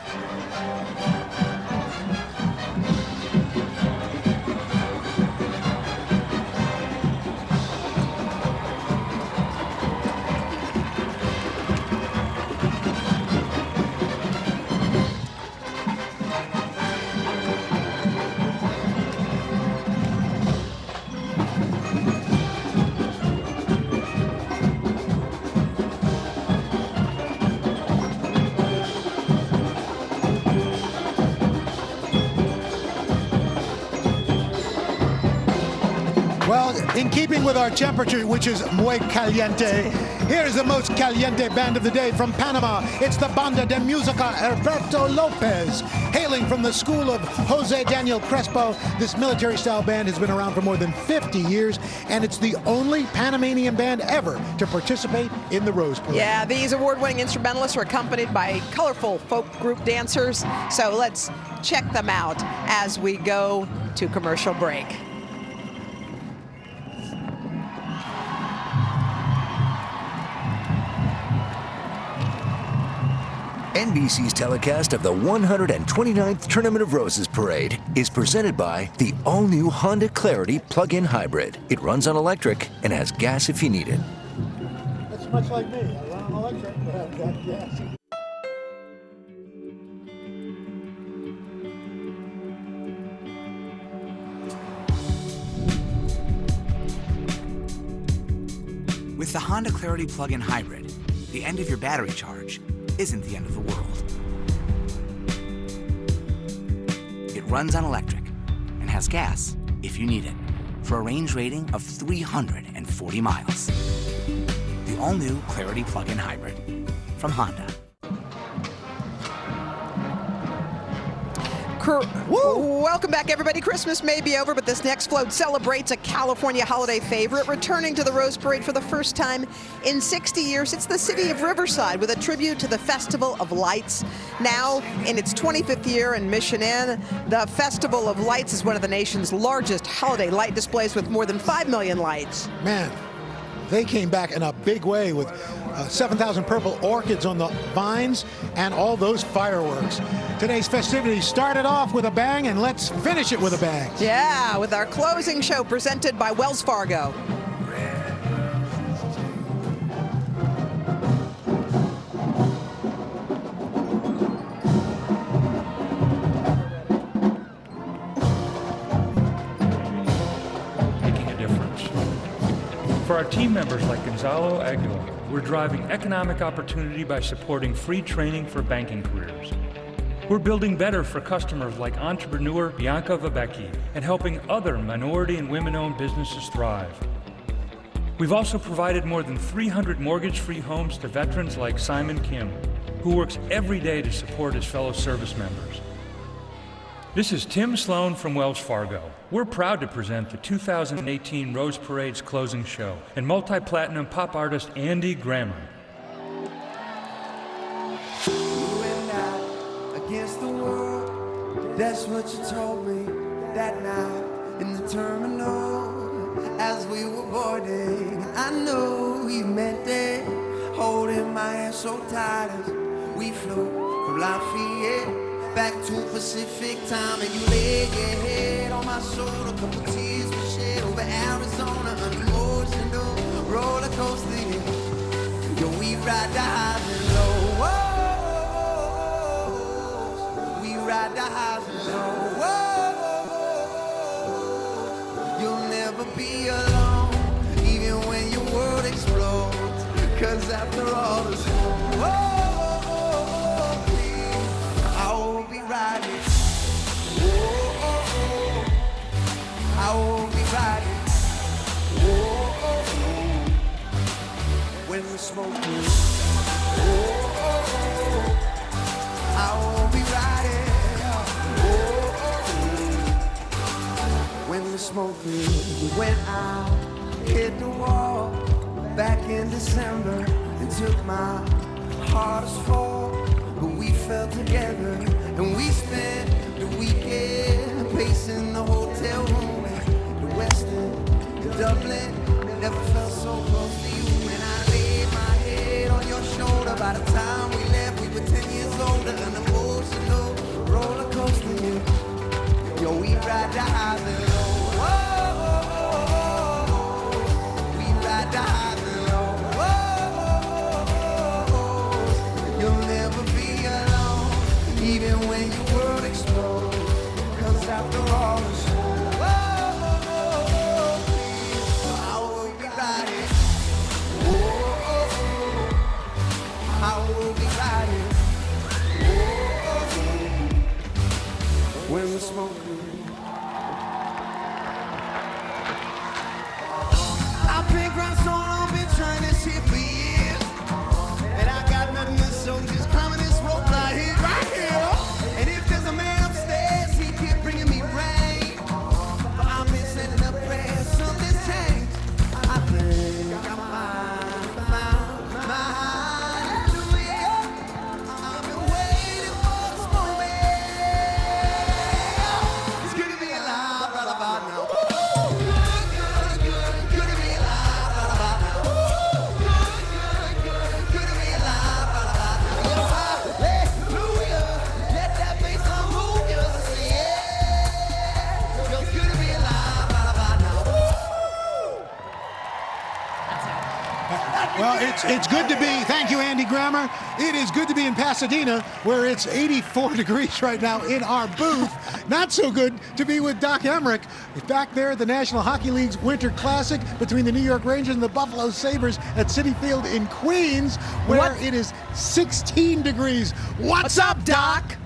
In keeping with our temperature, which is muy caliente, here's the most caliente band of the day from Panama. It's the Banda de Música Alberto Lopez. Hailing from the school of Jose Daniel Crespo, this military-style band has been around for more than 50 years, and it's the only Panamanian band ever to participate in the Rose Parade. Yeah, these award-winning instrumentalists are accompanied by colorful folk group dancers, so let's check them out as we go to commercial break. NBC's telecast of the 129th Tournament of Roses Parade is presented by the all-new Honda Clarity plug-in hybrid. It runs on electric and has gas if you need it. That's much like me. I run on electric, but I've got gas. With the Honda Clarity plug-in hybrid, the end of your battery charge isn't the end of the world. It runs on electric and has gas if you need it for a range rating of 340 miles. The all-new Clarity plug-in hybrid from Honda. Welcome back, everybody. Christmas may be over, but this next float celebrates a California holiday favorite. Returning to the Rose Parade for the first time in 60 years, it's the city of Riverside with a tribute to the Festival of Lights. Now in its 25th year in Mission Inn, the Festival of Lights is one of the nation's largest holiday light displays with more than 5 million lights. Man, they came back in a big way with 7,000 purple orchids on the vines and all those fireworks. Today's festivities started off with a bang, and let's finish it with a bang. Yeah, with our closing show presented by Wells Fargo. For our team members like Gonzalo Aguilar, we're driving economic opportunity by supporting free training for banking careers. We're building better for customers like entrepreneur Bianca Vabecki and helping other minority and women-owned businesses thrive. We've also provided more than 300 mortgage-free homes to veterans like Simon Kim, who works every day to support his fellow service members. This is Tim Sloan from Wells Fargo. We're proud to present the 2018 Rose Parade's closing show and multi-platinum pop artist Andy Grammer. You and I against the world, that's what you told me that night in the terminal as we were boarding. I know you meant it, holding my hand so tight as we flew from Lafayette back to Pacific time, and you laid your head on my shoulder, couple tears we shed over Arizona, an emotional roller coaster. Yo, we ride the highs and lows. We ride the highs and lows. You'll never be alone, even when your world explodes. 'Cause after all this, riding. I will be riding. When the smoke clears. I will be riding. When the smoke clears. When I hit the wall back in December and took my hardest fall, but we fell together. And we spent the weekend pacing the hotel room at the Westin in Dublin. Never felt so close to you. When I laid my head on your shoulder, by the time we left, we were 10 years older. An emotional roller coaster. Yo, we ride the highs and lows. We ride the highs and lows. You'll never be alone, even when your world explodes. 'Cause after all the show, I will be riding. I will be riding. When the smoke clears. I've been ground so long, been trying this shit for years, and I got nothing to show, just climbing this rope right here. And if there's a man upstairs, he keep bringing me rain. But I've been sending up prayers, something's changed. I think I might found my hallelujah. I've been waiting for this moment. It's good to be alive right about now. Good to be alive right about now. Good to be alive right about now. Hallelujah. Let that bass line move you. Yeah. Feels good to be alive right about now. Well, it's good to be, thank you, Andy Grammer. It is good to be in Pasadena, where it's 84 degrees right now in our booth. Not so good to be with Doc Emmerich. Back there at the National Hockey League's Winter Classic between the New York Rangers and the Buffalo Sabres at Citi Field in Queens, where it is 16 degrees. What's up, Doc?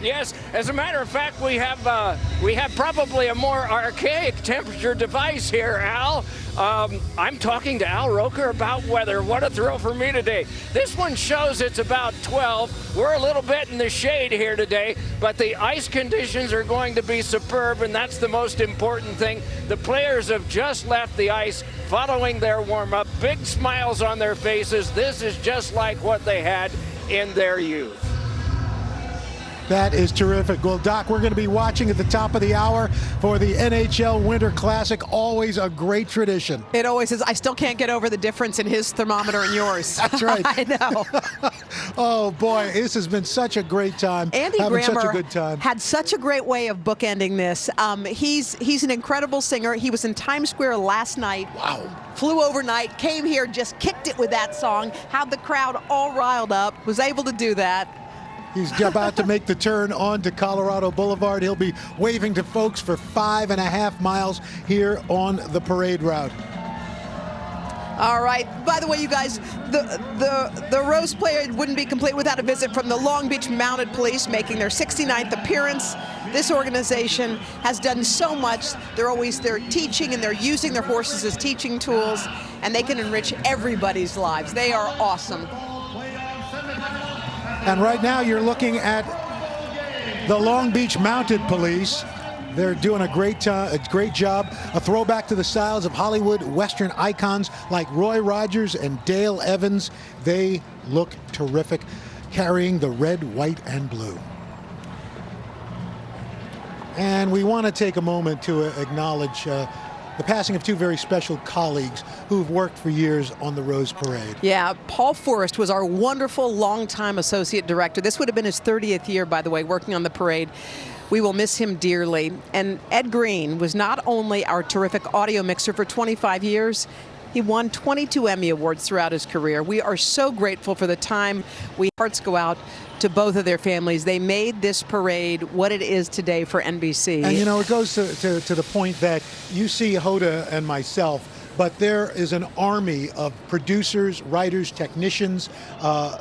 Yes, as a matter of fact, we have probably a more archaic temperature device here, Al. I'm talking to Al Roker about weather. What a thrill for me today. This one shows it's about 12. We're a little bit in the shade here today, but the ice conditions are going to be superb, and that's the most important thing. The players have just left the ice following their warm-up. Big smiles on their faces. This is just like what they had in their youth. That is terrific. Well, Doc, we're going to be watching at the top of the hour for the NHL Winter Classic. Always a great tradition. It always is. I still can't get over the difference in his thermometer and yours. That's right. I know. Oh, boy, this has been such a great time. Andy Having Grammer such a good time. had such a great way of bookending this. He's an incredible singer. He was in Times Square last night. Wow. Flew overnight, came here, just kicked it with that song, had the crowd all riled up, was able to do that. He's about to make the turn onto Colorado Boulevard. He'll be waving to folks for 5.5 miles here on the parade route. All right. By the way, you guys, the Rose Parade wouldn't be complete without a visit from the Long Beach Mounted Police, making their 69th appearance. This organization has done so much. They're teaching, and they're using their horses as teaching tools, and they can enrich everybody's lives. They are awesome. And right now you're looking at the Long Beach Mounted Police. They're doing a great job. A throwback to the styles of Hollywood Western icons like Roy Rogers and Dale Evans. They look terrific, carrying the red, white, and blue. And we want to take a moment to acknowledge the passing of two very special colleagues who've worked for years on the Rose Parade. Yeah, Paul Forrest was our wonderful longtime associate director. This would have been his 30th year, by the way, working on the parade. We will miss him dearly. And Ed Green was not only our terrific audio mixer for 25 years, he won 22 Emmy Awards throughout his career. We are so grateful for the time. Hearts go out to both of their families. They made this parade what it is today for NBC. And, you know, it goes to the point that you see Hoda and myself, but there is an army of producers, writers, technicians,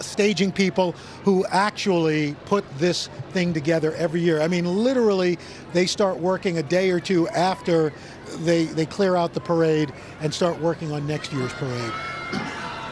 staging people who actually put this thing together every year. I mean, literally, they start working a day or two after they clear out the parade and start working on next year's parade.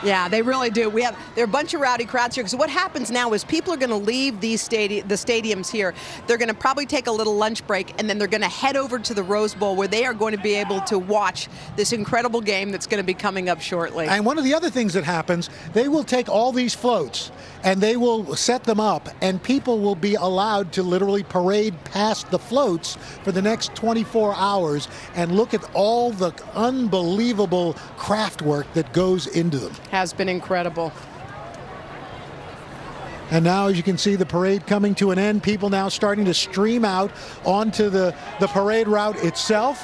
Yeah, they really do. There are a bunch of rowdy crowds here. So what happens now is people are going to leave the stadiums here. They're going to probably take a little lunch break, and then they're going to head over to the Rose Bowl, where they are going to be able to watch this incredible game that's going to be coming up shortly. And one of the other things that happens, they will take all these floats and they will set them up, and people will be allowed to literally parade past the floats for the next 24 hours and look at all the unbelievable craft work that goes into them. Has been incredible. And now, as you can see, the parade coming to an end. People now starting to stream out onto the parade route itself,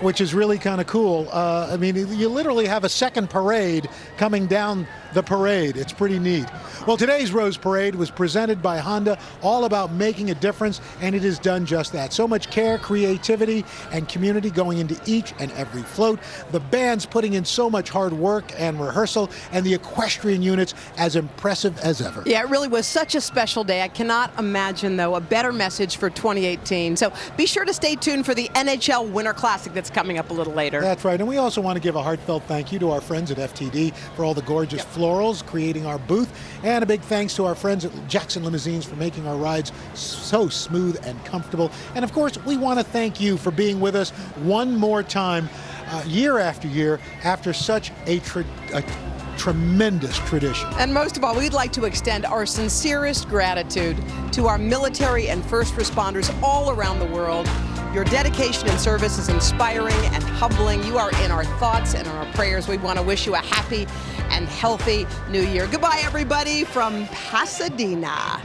which is really kind of cool. I mean, you literally have a second parade coming down the parade. It's pretty neat. Well, today's Rose Parade was presented by Honda, all about making a difference, and it has done just that. So much care, creativity, and community going into each and every float. The band's putting in so much hard work and rehearsal, and the equestrian units as impressive as ever. Yeah, it really was such a special day. I cannot imagine, though, a better message for 2018. So be sure to stay tuned for the NHL Winter Classic that's coming up a little later. That's right. And we also want to give a heartfelt thank you to our friends at FTD for all the gorgeous florals creating our booth. And a big thanks to our friends at Jackson Limousines for making our rides so smooth and comfortable. And of course, we want to thank you for being with us one more time, year after year, after such a tremendous tradition. And most of all, we'd like to extend our sincerest gratitude to our military and first responders all around the world. Your dedication and service is inspiring and humbling. You are in our thoughts and our prayers. We want to wish you a happy and healthy new year. Goodbye, everybody, from Pasadena.